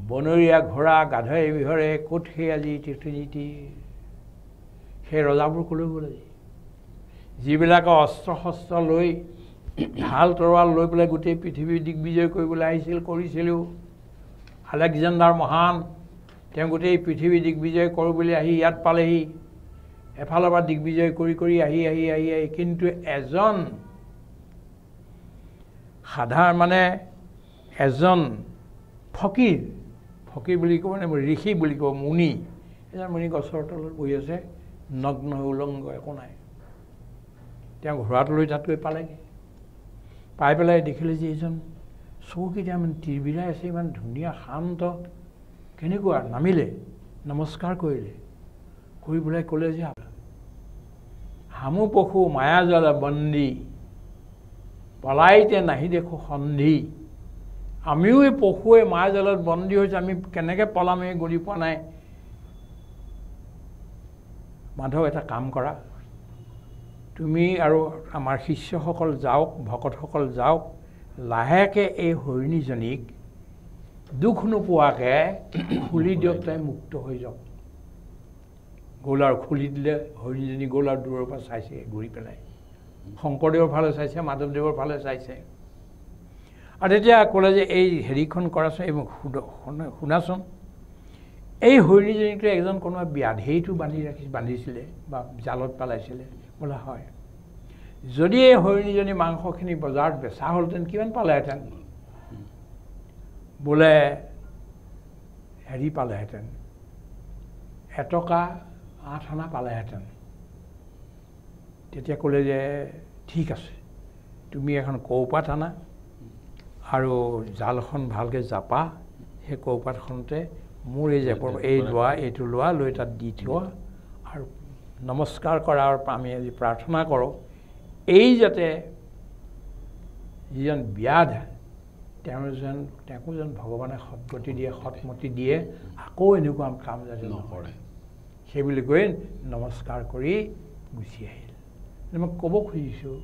A: বনৰীয়া ঘোঁৰা, গাধৰে বিহৰে, ক'ত সেই আজি তীৰ্থনীতি? সেই ৰজাবোৰ ক'লৈ গ'ল আজি? যিবিলাকে অস্ত্ৰ শস্ত্ৰ লৈ, ঢাল তৰোৱাল লৈ পেলাই গোটেই পৃথিৱী দিগ্বিজয় কৰিবলৈ আহিছিল, কৰিছিলোঁ। আলেকজেণ্ডাৰ মহান, তেওঁ গোটেই পৃথিৱী দিগ্বিজয় কৰোঁ বুলি আহি ইয়াত পালেহি। এফালৰ পৰা দিগ্বিজয় কৰি আহি কিন্তু এজন সাধাৰণ মানে এজন ফকীৰ বুলি ক'ব নে ঋষি বুলি ক'ব, মুনি, এজন মুনি গছৰ তলত বহি আছে, নগ্ন উলংগ একো নাই তেওঁ ঘোঁৰাটোলৈ তাত গৈ পালেগৈ পাই পেলাই দেখিলে যে এইজন চৌকিতে ইমান তিৰবিৰাই আছে ইমান ধুনীয়া শান্ত কেনেকুৱা নামিলে নমস্কাৰ কৰিলে কৰি পেলাই ক'লে যে হামু পশু মায়াজাল বন্দী পলাইতে নাহি দেখো সন্ধি আমিও এই পশুৱে মায়াজালত বন্দী হৈছে আমি কেনেকৈ পলাম এই গৰি পোৱা নাই মাধৱ এটা কাম কৰা তুমি আৰু আমাৰ শিষ্যসকল যাওক ভকতসকল যাওক লাহেকৈ এই হৰিণীজনীক দুখ নোপোৱাকৈ খুলি দিয়ক তাই মুক্ত হৈ যাওক গ'ল আৰু খুলি দিলে হৰিণীজনী গ'ল আৰু দূৰৰ পৰা চাইছে ঘূৰি পেলাই শংকৰদেৱৰ ফালে চাইছে মাধৱদেৱৰ ফালে চাইছে আৰু তেতিয়া ক'লে যে এই হেৰিখন কৰাচোন এই শুনাচোন এই হৰিণীজনীটো এজন কোনোবা ব্যাধেইটো বান্ধিছিলে বা জালত পেলাইছিলে বোলে হয় যদি এই হৰিণীজনী মাংসখিনি বজাৰত বেচা হ'লহেঁতেন কিমান পালেহেঁতেন বোলে হেৰি পালেহেঁতেন 1 টকা 8 আনা পালেহেঁতেন তেতিয়া ক'লে যে ঠিক আছে তুমি এখন কৌপাত আনা আৰু জালখন ভালকৈ জাপা সেই কৌপাতখনতে মোৰ এই জেপৰ এই লোৱা এইটো লোৱা লৈ তাত দি থোৱা আৰু নমস্কাৰ কৰাৰ আমি আজি প্ৰাৰ্থনা কৰোঁ এই যাতে যিজন ব্যাধ তেওঁকো যেন ভগৱানে সৎগতি দিয়ে সৎমতি দিয়ে আকৌ এনেকুৱা কাম যাতে নকৰে সেইবুলি কৈ নমস্কাৰ কৰি গুচি আহিল মই ক'ব খুজিছোঁ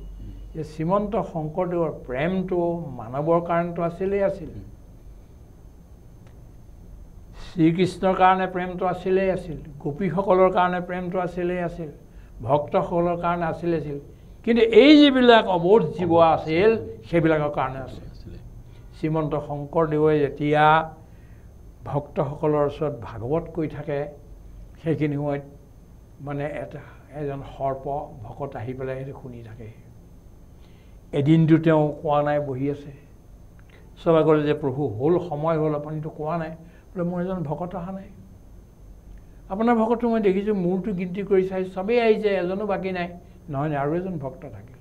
A: যে শ্ৰীমন্ত শংকৰদেৱৰ প্ৰেমটো মানৱৰ কাৰণেতো আছিলেই আছিল শ্ৰীকৃষ্ণৰ কাৰণে প্ৰেমটো আছিলেই আছিল গোপীসকলৰ কাৰণে প্ৰেমটো আছিলেই আছিল ভক্তসকলৰ কাৰণে আছিল কিন্তু এই যিবিলাক অবোধ জীৱ আছিল সেইবিলাকৰ কাৰণে আছিল শ্ৰীমন্ত শংকৰদেৱে যেতিয়া ভক্তসকলৰ ওচৰত ভাগৱত কৈ থাকে সেইখিনি সময়ত মানে এজন সৰ্প ভকত আহি পেলাই সেইটো শুনি থাকে এদিনটো তেওঁ কোৱা নাই বহি আছে চবে ক'লে যে প্ৰভু হ'ল সময় হ'ল আপুনিতো কোৱা নাই বোলে মোৰ এজন ভকত অহা নাই আপোনাৰ ভকতটো মই দেখিছোঁ মোৰটো গিনতি কৰি চাই চবেই আহিছে এজনো বাকী নাই নহয় আৰু এজন ভক্ত থাকিল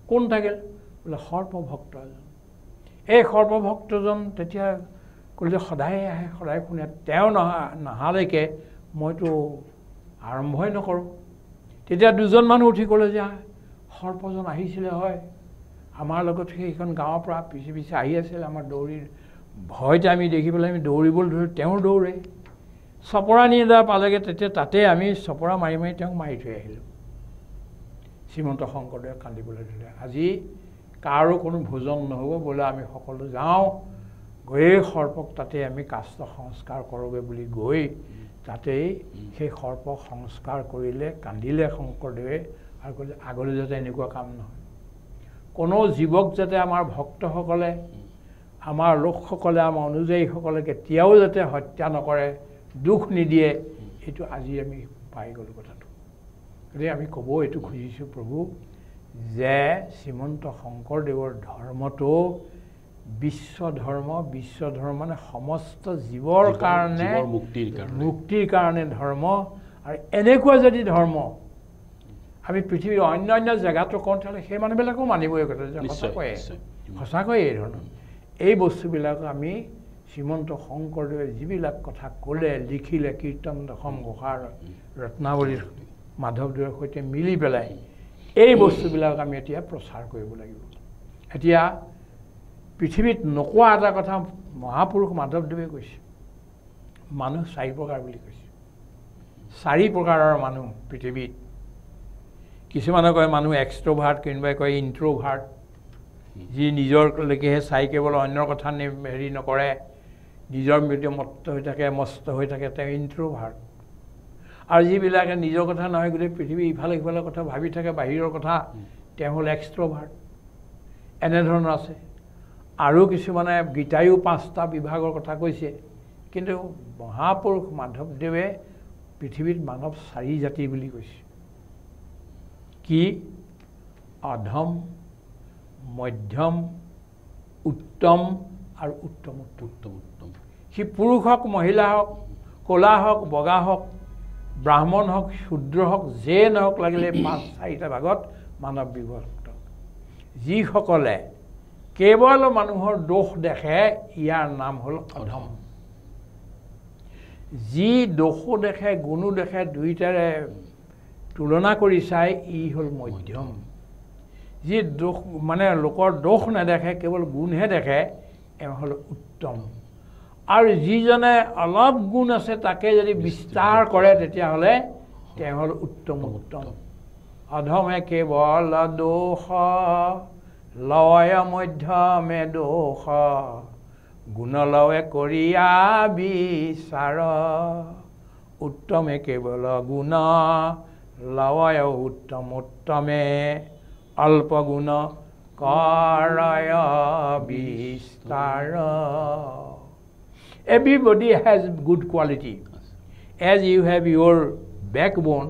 A: কোন থাকিল বোলে সৰ্প ভক্ত এজন এই সৰ্প ভক্তজন তেতিয়া ক'লে যে সদায় আহে সদায় শুনে তেওঁ নহালৈকে মইতো আৰম্ভই নকৰোঁ তেতিয়া দুজন মানুহ উঠি ক'লে যে সৰ্পজন আহিছিলে হয় আমাৰ লগত সেইখন গাঁৱৰ পৰা পিছে পিছে আহি আছিল আমাৰ দৌৰি ভয়তে আমি দেখি পেলাই আমি দৌৰিবলৈ ধৰোঁ তেওঁ দৌৰে চপৰা নিদা পালেগৈ তেতিয়া তাতে আমি চপৰা মাৰি মাৰি তেওঁক মাৰি থৈ আহিলোঁ শ্ৰীমন্ত শংকৰদেৱে কান্দিবলৈ ধৰিলে আজি কাৰো কোনো ভোজন নহ'ব বোলে আমি সকলো যাওঁ গৈয়ে সৰ্পক তাতে আমি কাষ্ট সংস্কাৰ কৰোঁগৈ বুলি গৈ তাতেই সেই সৰ্পক সংস্কাৰ কৰিলে কান্দিলে শংকৰদেৱে আৰু ক'লে আগলৈ যাতে এনেকুৱা কাম নহয় কোনো জীৱক যাতে আমাৰ ভক্তসকলে আমাৰ লোকসকলে আমাৰ অনুযায়ীসকলে কেতিয়াও যাতে হত্যা নকৰে দুখ নিদিয়ে এইটো আজি আমি পাই গ'লোঁ কথাটো গতিকে আমি ক'ব এইটো খুজিছোঁ প্ৰভু যে শ্ৰীমন্ত শংকৰদেৱৰ ধৰ্মটো বিশ্ব ধৰ্ম মানে সমস্ত জীৱৰ কাৰণে মুক্তিৰ কাৰণে ধৰ্ম আৰু এনেকুৱা যদি ধৰ্ম আমি পৃথিৱীৰ অন্য জেগাটো কওঁ তেতিয়াহ'লে সেই মানুহবিলাকো মানিব এই কথা যে সঁচাকৈয়ে এই ধৰণৰ এই বস্তুবিলাক আমি শ্ৰীমন্ত শংকৰদেৱে যিবিলাক কথা ক'লে লিখিলে কীৰ্তন দশম ঘোষাৰ ৰত্নাৱলীৰ মাধৱদেৱৰ সৈতে মিলি পেলাই এই বস্তুবিলাক আমি এতিয়া প্ৰচাৰ কৰিব লাগিব এতিয়া পৃথিৱীত নোকোৱা এটা কথা মহাপুৰুষ মাধৱদেৱে কৈছে মানুহ 4 প্ৰকাৰ বুলি কৈছে 4 প্ৰকাৰৰ মানুহ পৃথিৱীত কিছুমানে কয় মানুহ এক্সট্ৰভাৰ্ট কোনোবাই কয় ইণ্ট্ৰভাৰ্ট যি নিজৰলৈকেহে চাই কেৱল অন্যৰ কথা হেৰি নকৰে নিজৰ মস্ত হৈ থাকে তেওঁ ইণ্ট্ৰভাৰ্ট আৰু যিবিলাকে নিজৰ কথা নহয় গোটেই পৃথিৱী ইফালে সিফালে কথা ভাবি থাকে বাহিৰৰ কথা তেওঁ হ'ল এক্সট্ৰভাৰ্ট এনেধৰণৰ আছে আৰু কিছুমানে গীতায়ো 5টা বিভাগৰ কথা কৈছে কিন্তু মহাপুৰুষ মাধৱদেৱে পৃথিৱীত মানৱ 4 জাতি বুলি কৈছে কি অধম মধ্যম উত্তম আৰু উত্তম সি পুৰুষ হওক মহিলা হওক ক'লা হওক বগা হওক ব্ৰাহ্মণ হওক শূদ্ৰ হওক যে নহওক লাগিলে 5-4টা ভাগত মানৱ বিভক্ত যিসকলে কেৱল মানুহৰ দোষ দেখে ইয়াৰ নাম হ'ল অধম যি দোষো দেখে গুণো দেখে দুইটাৰে তুলনা কৰি চাই ই হ'ল মধ্যম যি দোষ মানে লোকৰ দোষ নেদেখে কেৱল গুণহে দেখে এওঁ হ'ল উত্তম আৰু যিজনে অলপ গুণ আছে তাকে যদি বিস্তাৰ কৰে তেতিয়াহ'লে তেওঁ হ'ল উত্তম অধমে কেৱল দোষ লয় মধ্যমে দোষ গুণ লয়ে কৰিয়া বিচাৰ উত্তমে কেৱল গুণ লয় উত্তমে অল্প গুণ কৰয় বিস্তাৰ Everybody has good quality. As you have your backbone,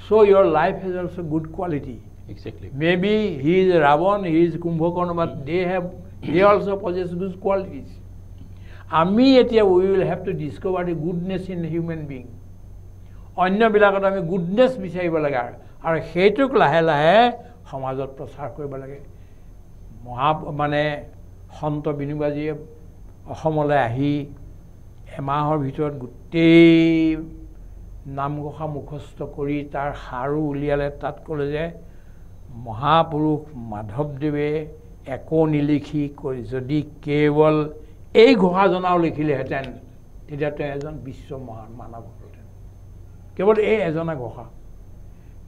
A: so your life has also good quality.
B: Exactly.
A: Maybe he is Ravan, he is Kumbhakarna, but they also possess good qualities. Ami etia we will have to discover the goodness in a human being. Anya bilakot ami goodness bisaribo lage aru hetuk lahe lahe samajot prachar koribo lage. Mane Santa Binubajiye অসমলৈ আহি এমাহৰ ভিতৰত গোটেই নামঘোষা মুখস্থ কৰি তাৰ সাৰো উলিয়ালে তাত ক'লে যে মহাপুৰুষ মাধৱদেৱে একো নিলিখি যদি কেৱল এই ঘোষাজনাও লিখিলেহেঁতেন তেতিয়া তেওঁ এজন বিশ্ব মহান মানৱ হ'লহেঁতেন কেৱল এই এজনা ঘোষা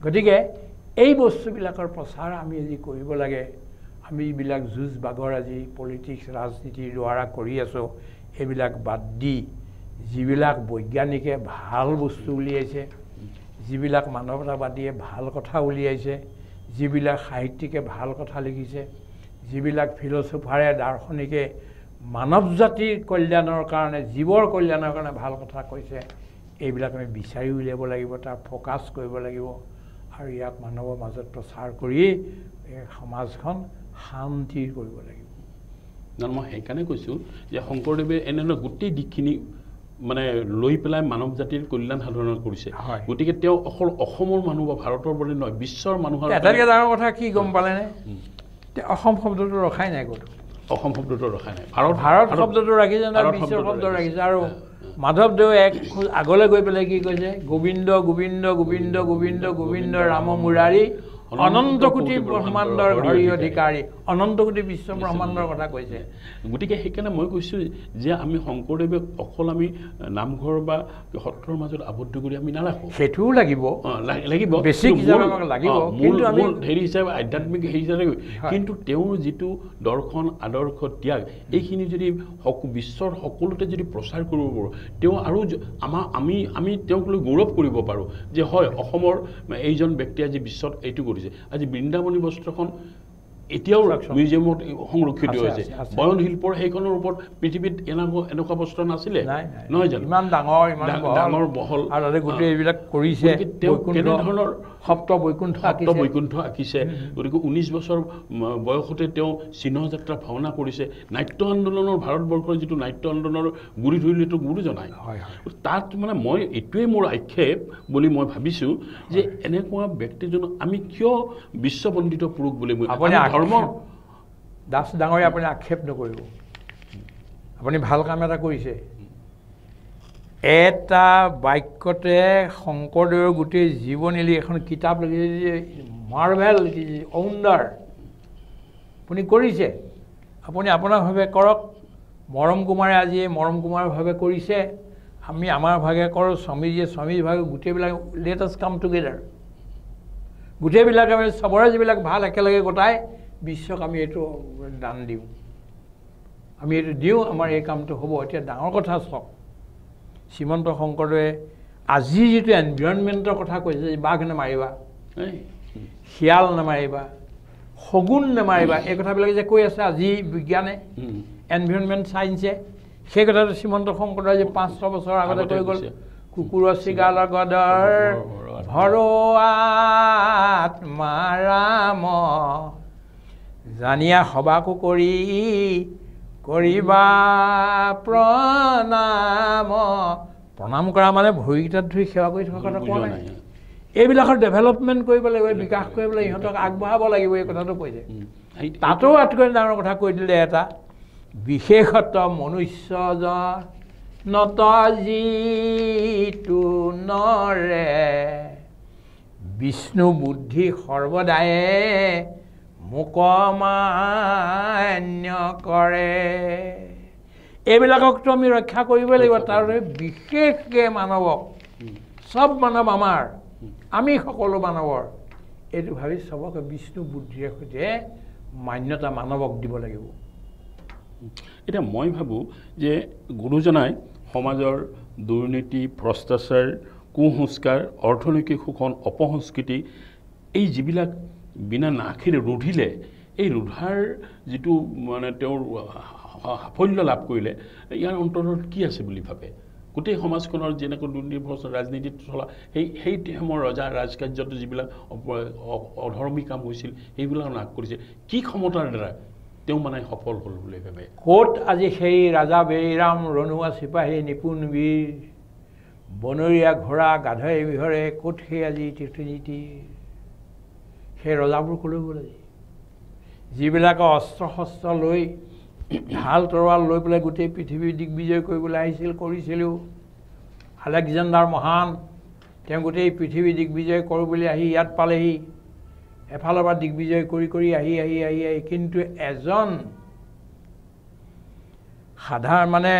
A: গতিকে এই বস্তুবিলাকৰ প্ৰচাৰ আমি আজি কৰিব লাগে আমি এইবিলাক যুঁজ বাগৰ আজি পলিটিক্স ৰাজনীতিৰ দ্বাৰা কৰি আছোঁ এইবিলাক বাদ দি যিবিলাক বৈজ্ঞানিকে ভাল বস্তু উলিয়াইছে যিবিলাক মানৱতাবাদীয়ে ভাল কথা উলিয়াইছে যিবিলাক সাহিত্যিকে ভাল কথা লিখিছে যিবিলাক ফিলচফাৰে দাৰ্শনিকে মানৱ জাতিৰ কল্যাণৰ কাৰণে জীৱৰ কল্যাণৰ কাৰণে ভাল কথা কৈছে এইবিলাক আমি বিচাৰি উলিয়াব লাগিব তাৰ ফ'কাছ কৰিব লাগিব আৰু ইয়াক মানুহৰ মাজত প্ৰচাৰ কৰি সমাজখন শান্তিৰ কৰিব লাগিব
B: মই সেইকাৰণে কৈছোঁ যে শংকৰদেৱে এনেধৰণৰ গোটেই দিশখিনি মানে লৈ পেলাই মানৱ জাতিৰ কল্যাণ সাধন কৰিছে গতিকে তেওঁ অকল অসমৰ মানুহ বা ভাৰতৰ বুলি নহয় বিশ্বৰ মানুহৰ
A: এটাতকৈ ডাঙৰ কথা কি গম পালেনে অসম শব্দটো ৰখাই নাই ক'তো
B: অসম শব্দটো ৰখাই নাই
A: ভাৰত শব্দটো ৰাখিছে নাই বিশ্বৰ শব্দ ৰাখিছে আৰু মাধৱদেৱে এক খোজ আগলৈ গৈ পেলাই কি কৈছে গোবিন্দ গোবিন্দ গোবিন্দ গোবিন্দ গোবিন্দ ৰাম মুৰাৰী অনন্ত কোটি ব্ৰহ্মাণ্ডৰ ঘৰি অধিকাৰী অনন্ত কোটি বিশ্ব ব্ৰহ্মাণ্ডৰ কথা কৈছে
B: গতিকে সেইকাৰণে মই কৈছোঁ যে আমি শংকৰদেৱে অকল আমি নামঘৰ বা সত্ৰৰ মাজত আবদ্ধ কৰি আমি নাৰাখোঁ
A: সেইটোও লাগিব
B: লাগিব
A: বেছিক হিচাপে লাগিব
B: কিন্তু আমি হেৰি হিচাপে আধ্যাত্মিক হেৰি হিচাপে কিন্তু তেওঁৰ যিটো দৰ্শন আদৰ্শ ত্যাগ এইখিনি যদি বিশ্বৰ সকলোতে যদি প্ৰচাৰ কৰিব পাৰোঁ তেওঁ আৰু আমি তেওঁক লৈ গৌৰৱ কৰিব পাৰোঁ যে হয় অসমৰ এইজন ব্যক্তিয়ে আজি বিশ্বত এইটো কৰিছে আজি বৃন্দাবনী বস্ত্ৰখন এতিয়াও মিউজিয়ামত সংৰক্ষিত হৈছে বয়ন শিল্পৰ সেইখনৰ ওপৰত পৃথিৱীত এনেকুৱা বস্ত্ৰ নাছিলে নহয় জানো
A: ইমান ডাঙৰ বহল আৰু গোটেই এইবিলাক কৰিছে
B: কেনেধৰণৰ
A: সপ্ত বৈকুণ্ঠ
B: আঁকিছে গতিকে 19 বছৰ বয়সতে তেওঁ চিহ্নযাত্ৰা ভাওনা কৰিছে নাট্য আন্দোলনৰ ভাৰতবৰ্ষৰ যিটো নাট্য আন্দোলনৰ গুৰি ধৰিলেতো গুৰু জনায় তাত মানে মই এইটোৱে মোৰ আক্ষেপ বুলি মই ভাবিছোঁ যে এনেকুৱা ব্যক্তিজনক আমি কিয় বিশ্ববন্দিত পুৰুষ বুলি
A: দাস ডাঙৰীয়া আপুনি আক্ষেপ নকৰিব আপুনি ভাল কাম এটা কৰিছে এটা বাক্যতে শংকৰদেৱৰ গোটেই জীৱনীলি এখন কিতাপ লিখিছে মাৰ্ভেল লিখিছে ঔণ্ডাৰ আপুনি কৰিছে আপুনি আপোনাৰভাৱে কৰক মৰম কুমাৰে আজি মৰম কুমাৰভাৱে কৰিছে আমি আমাৰ ভাগে কৰোঁ স্বামীৰ ভাগে গোটেইবিলাক লেট আছ কাম টুগেডাৰ গোটেইবিলাক আমি চবৰে যিবিলাক ভাল একেলগে গোটাই বিশ্বক আমি এইটো দান দিওঁ আমি এইটো দিওঁ আমাৰ এই কামটো হ'ব এতিয়া ডাঙৰ কথা চাওক শ্ৰীমন্ত শংকৰদেৱে আজি যিটো এনভাইৰনমেণ্টৰ কথা কৈছে যে বাঘ নেমাৰিবা শিয়াল নেমাৰিবা শগুন নেমাৰিবা এই কথাবিলাক যে কৈ আছে আজি বিজ্ঞানে এনভাইৰনমেণ্ট চায়েন্সে সেই কথাটো শ্ৰীমন্ত শংকৰদেৱে যে 500 বছৰ আগতে কৈ গ'ল কুকুৰৰ চিগালৰ গদৰ ভৰোৱাত মাৰাম জানিয়া সবাকো কৰিবা প্ৰণাম প্ৰণাম কৰা মানে ভৰিকেইটাত ধৰি সেৱা কৰি থকা কথা কোৱা নাই এইবিলাকৰ ডেভেলপমেণ্ট কৰিব লাগিব বিকাশ কৰিব লাগিব ইহঁতক আগবঢ়াব লাগিব এই কথাটো কৈছে তাতো আটাইতকৈ ডাঙৰ কথা কৈ দিলে এটা বিশেষত মনুষ্যজনত যিটো নৰে বিষ্ণু বুদ্ধি সৰ্বদায়ে মুকমান্য কৰে এইবিলাককতো আমি ৰক্ষা কৰিব লাগিব তাৰ বিশেষকৈ মানৱক সব মানৱ আমাৰ আমি সকলো মানৱৰ এইটো ভাবি সবকে বিষ্ণু বুদ্ধিৰে সৈতে মান্যতা মানৱক দিব লাগিব
B: এতিয়া মই ভাবোঁ যে গুৰুজনাই সমাজৰ দুৰ্নীতি ভ্ৰষ্টাচাৰ কুসংস্কাৰ অৰ্থনৈতিক শোষণ অপসংস্কৃতি এই যিবিলাক বিনা নাশিৰে ৰুধিলে এই ৰুধাৰ যিটো মানে তেওঁৰ সাফল্য লাভ কৰিলে ইয়াৰ অন্তৰত কি আছে বুলি ভাবে গোটেই সমাজখনৰ যেনেকৈ দুৰ্নীতি ভ্ৰষ্টাচাৰ ৰাজনীতিত চলা সেই সময়ৰ ৰজা ৰাজকাৰ্যত যিবিলাক অধৰ্মী কাম হৈছিল সেইবিলাক নাশ কৰিছিল কি ক্ষমতাৰ দ্বাৰা তেওঁ মানে সফল হ'ল বুলি ভাবে
A: ক'ত আজি সেই ৰাজা বেৰিৰাম ৰণুৱা চিপাহী নিপুণ বীৰ বনৰীয়া ঘোঁৰা গাধৰে বিহৰে ক'ত সেই আজি তীৰ্থনীতি সেই ৰজাবোৰ ক'লৈ গ'ল আজি যিবিলাকে অস্ত্ৰ শস্ত্ৰ লৈ ঢাল তৰোৱাল লৈ পেলাই গোটেই পৃথিৱী দিগ্বিজয় কৰিবলৈ আহিছিল কৰিছিলোঁ আলেকজেণ্ডাৰ মহান তেওঁ গোটেই পৃথিৱী দিগ্বিজয় কৰোঁ বুলি আহি ইয়াত পালেহি এফালৰ পৰা দিগ্বিজয় কৰি কৰি আহি কিন্তু এজন সাধাৰণ মানে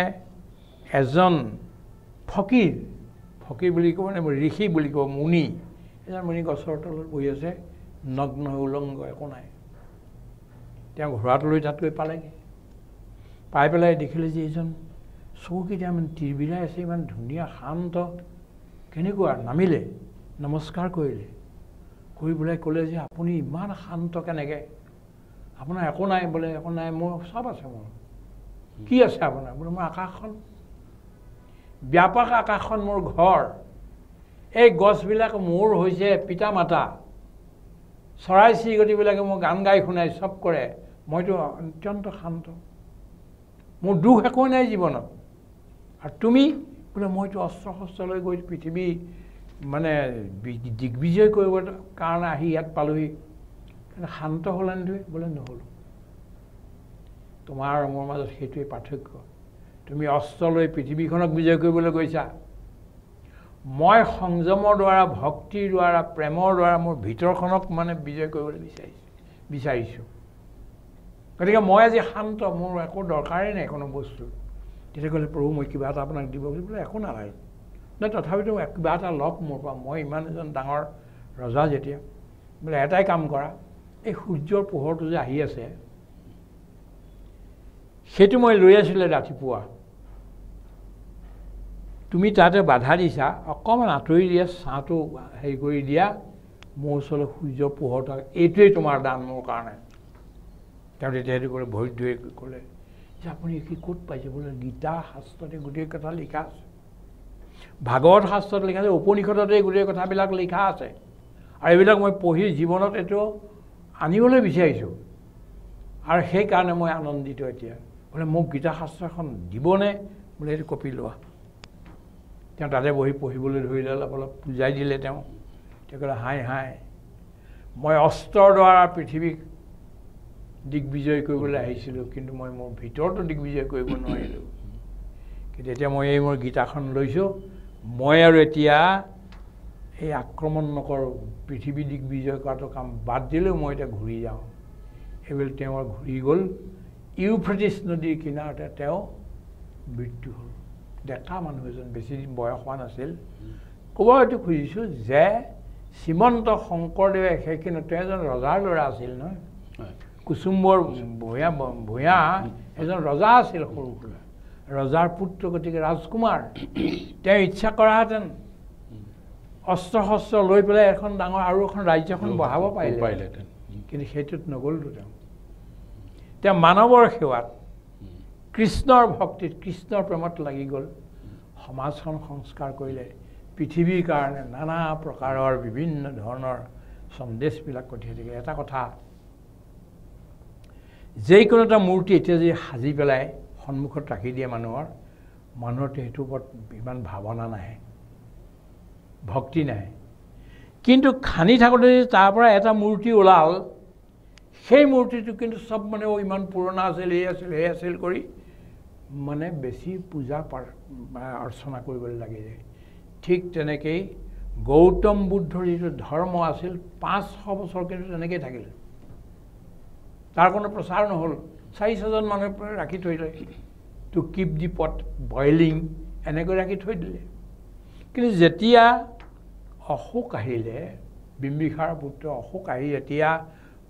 A: এজন ফকীৰ বুলি ক'ব নে ঋষি বুলি ক'ব মুনি এজন মুনি গছৰ তলত বহি আছে নগ্ন উলংগ একো নাই তেওঁ ঘোঁৰাটো লৈ তাত গৈ পালেগৈ পাই পেলাই দেখিলে যে এইজন চকুকেইটা ইমান তিৰবিৰাই আছে ইমান ধুনীয়া শান্ত কেনেকুৱা নামিলে নমস্কাৰ কৰিলে কৰি পেলাই ক'লে যে আপুনি ইমান শান্ত কেনেকৈ আপোনাৰ একো নাই বোলে একো নাই মোৰ চব আছে মোৰ কি আছে আপোনাৰ বোলে মোৰ আকাশখন ব্যাপক আকাশখন মোৰ ঘৰ এই গছবিলাক মোৰ হৈছে পিতা মাতা চৰাই চিৰিকটিবিলাকে মোৰ গান গাই শুনাই চব কৰে মইতো অত্যন্ত শান্ত মোৰ দুখ একো নাই জীৱনত আৰু তুমি বোলে মইতো অস্ত্ৰ শস্ত্ৰ লৈ গৈ পৃথিৱী মানে দিগ্বিজয় কৰিবৰ কাৰণে আহি ইয়াত পালোহি কিন্তু শান্ত হ'লেন তুমি বোলে নহ'লো তোমাৰ মোৰ মাজত সেইটোৱে পাৰ্থক্য তুমি অস্ত্ৰ লৈ পৃথিৱীখনক বিজয় কৰিবলৈ গৈছা মই সংযমৰ দ্বাৰা ভক্তিৰ দ্বাৰা প্ৰেমৰ দ্বাৰা মোৰ ভিতৰখনক মানে বিজয় কৰিবলৈ বিচাৰিছোঁ গতিকে মই আজি শান্ত মোৰ একো দৰকাৰেই নাই কোনো বস্তু তেতিয়া ক'লে প্ৰভু মই কিবা এটা আপোনাক দিব বুলি বোলে একো নালাগে নাই তথাপিতো কিবা এটা লওক মোৰ পৰা মই ইমান এজন ডাঙৰ ৰজা যেতিয়া বোলে এটাই কাম কৰা এই সূৰ্যৰ পোহৰটো যে আহি আছে সেইটো মই লৈ আছিলোঁ ৰাতিপুৱা তুমি তাতে বাধা দিছা অকণমান আঁতৰি দিয়া ছাঁটো হেৰি কৰি দিয়া মোৰ ওচৰলৈ সূৰ্যৰ পোহৰটো এইটোৱেই তোমাৰ দান মোৰ কাৰণে তেওঁ তেতিয়া সেইটো কৰি ভৰিত ধুই ক'লে যে আপুনি কি ক'ত পাইছে বোলে গীতা শাস্ত্ৰতে গোটেই কথা লিখা আছে ভাগৱত শাস্ত্ৰত লিখা আছে উপনিষদতে গোটেই কথাবিলাক লিখা আছে আৰু এইবিলাক মই পঢ়ি জীৱনত এইটো আনিবলৈ বিচাৰিছোঁ আৰু সেইকাৰণে মই আনন্দিত এতিয়া বোলে মোক গীতা শাস্ত্ৰ এখন দিবনে বোলে এইটো কপি লোৱা তেওঁ তাতে বহি পঢ়িবলৈ ধৰিলে অলপ অলপ বুজাই দিলে তেওঁ ক'লে হাই মই অস্ত্ৰৰ দ্বাৰা পৃথিৱীক দিগ্বিজয় কৰিবলৈ আহিছিলোঁ কিন্তু মই মোৰ ভিতৰতো দিগ্বিজয় কৰিব নোৱাৰিলোঁ কিন্তু এতিয়া মই এই মোৰ গীতাখন লৈছোঁ মই আৰু এতিয়া এই আক্ৰমণ নকৰোঁ পৃথিৱী দিগ্বিজয় কৰাটো কাম বাদ দিলেও মই এতিয়া ঘূৰি যাওঁ এইবুলি তেওঁ ঘূৰি গ'ল ইউফ্ৰেটিছ নদীৰ কিনাৰতে তেওঁ মৃত্যু হ'ল ডেকা মানুহ এজন বেছি দিন বয়স হোৱা নাছিল ক'ব এইটো খুজিছোঁ যে শ্ৰীমন্ত শংকৰদেৱে সেইখিনি তেওঁ এজন ৰজাৰ ল'ৰা আছিল নহয় কুসুম্বৰ ভূঞা এজন ৰজা আছিল সৰু সুৰা ৰজাৰ পুত্ৰ গতিকে ৰাজকুমাৰ তেওঁ ইচ্ছা কৰাহেঁতেন অস্ত্ৰ শস্ত্ৰ লৈ পেলাই এখন ডাঙৰ আৰু এখন ৰাজ্যখন বঢ়াব পাৰিলেহেঁতেন কিন্তু সেইটোত নগ'লতো তেওঁ মানৱৰ সেৱাত কৃষ্ণৰ ভক্তিত কৃষ্ণৰ প্ৰেমত লাগি গ'ল সমাজখন সংস্কাৰ কৰিলে পৃথিৱীৰ কাৰণে নানা প্ৰকাৰৰ বিভিন্ন ধৰণৰ সন্দেশবিলাক পঠিয়াই থাকিলে এটা কথা যিকোনো এটা মূৰ্তি এতিয়া যদি সাজি পেলাই সন্মুখত ৰাখি দিয়ে মানুহৰ মানুহৰ সেইটোৰ ওপৰত ইমান ভাৱনা নাহে, ভক্তি নাহে। কিন্তু খান্দি থাকোঁতে যদি তাৰ পৰা এটা মূৰ্তি ওলাল, সেই মূৰ্তিটো কিন্তু চব মানে ইমান পুৰণা আছিল, এই আছিল কৰি মানে বেছি পূজা অৰ্চনা কৰিবলৈ লাগি যায়। ঠিক তেনেকেই গৌতম বুদ্ধৰ যিটো ধৰ্ম আছিল 500 বছৰ কিন্তু তেনেকেই থাকিল, তাৰ কোনো প্ৰচাৰ নহ'ল। 4,000 মানুহ ৰাখি থৈ দিলে, to keep the pot boiling এনেকৈ ৰাখি থৈ দিলে। কিন্তু যেতিয়া অশোক আহিলে, বিম্বিসাৰ পুত্ৰ অশোক আহি যেতিয়া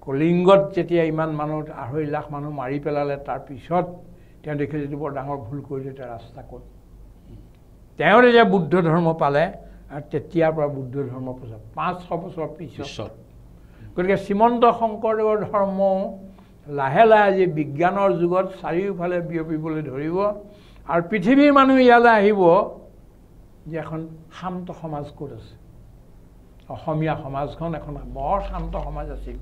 A: কলিংগত যেতিয়া ইমান মানুহ 2.5 লাখ মানুহ মাৰি পেলালে, তাৰপিছত তেওঁ দেখিলে যিটো বৰ ডাঙৰ ভুল কৰিলে, এতিয়া ৰাস্তা ক'ত। তেওঁ যেতিয়া বুদ্ধ ধৰ্ম পালে আৰু তেতিয়াৰ পৰা বুদ্ধ ধৰ্ম প্ৰচাৰ 500 বছৰ পিছত। গতিকে শ্ৰীমন্ত শংকৰদেৱৰ ধৰ্ম লাহে লাহে আজি বিজ্ঞানৰ যুগত চাৰিওফালে বিয়পিবলৈ ধৰিব আৰু পৃথিৱীৰ মানুহ ইয়ালৈ আহিব যে এখন শান্ত সমাজ ক'ত আছে। অসমীয়া সমাজখন এখন বৰ শান্ত সমাজ আছিল।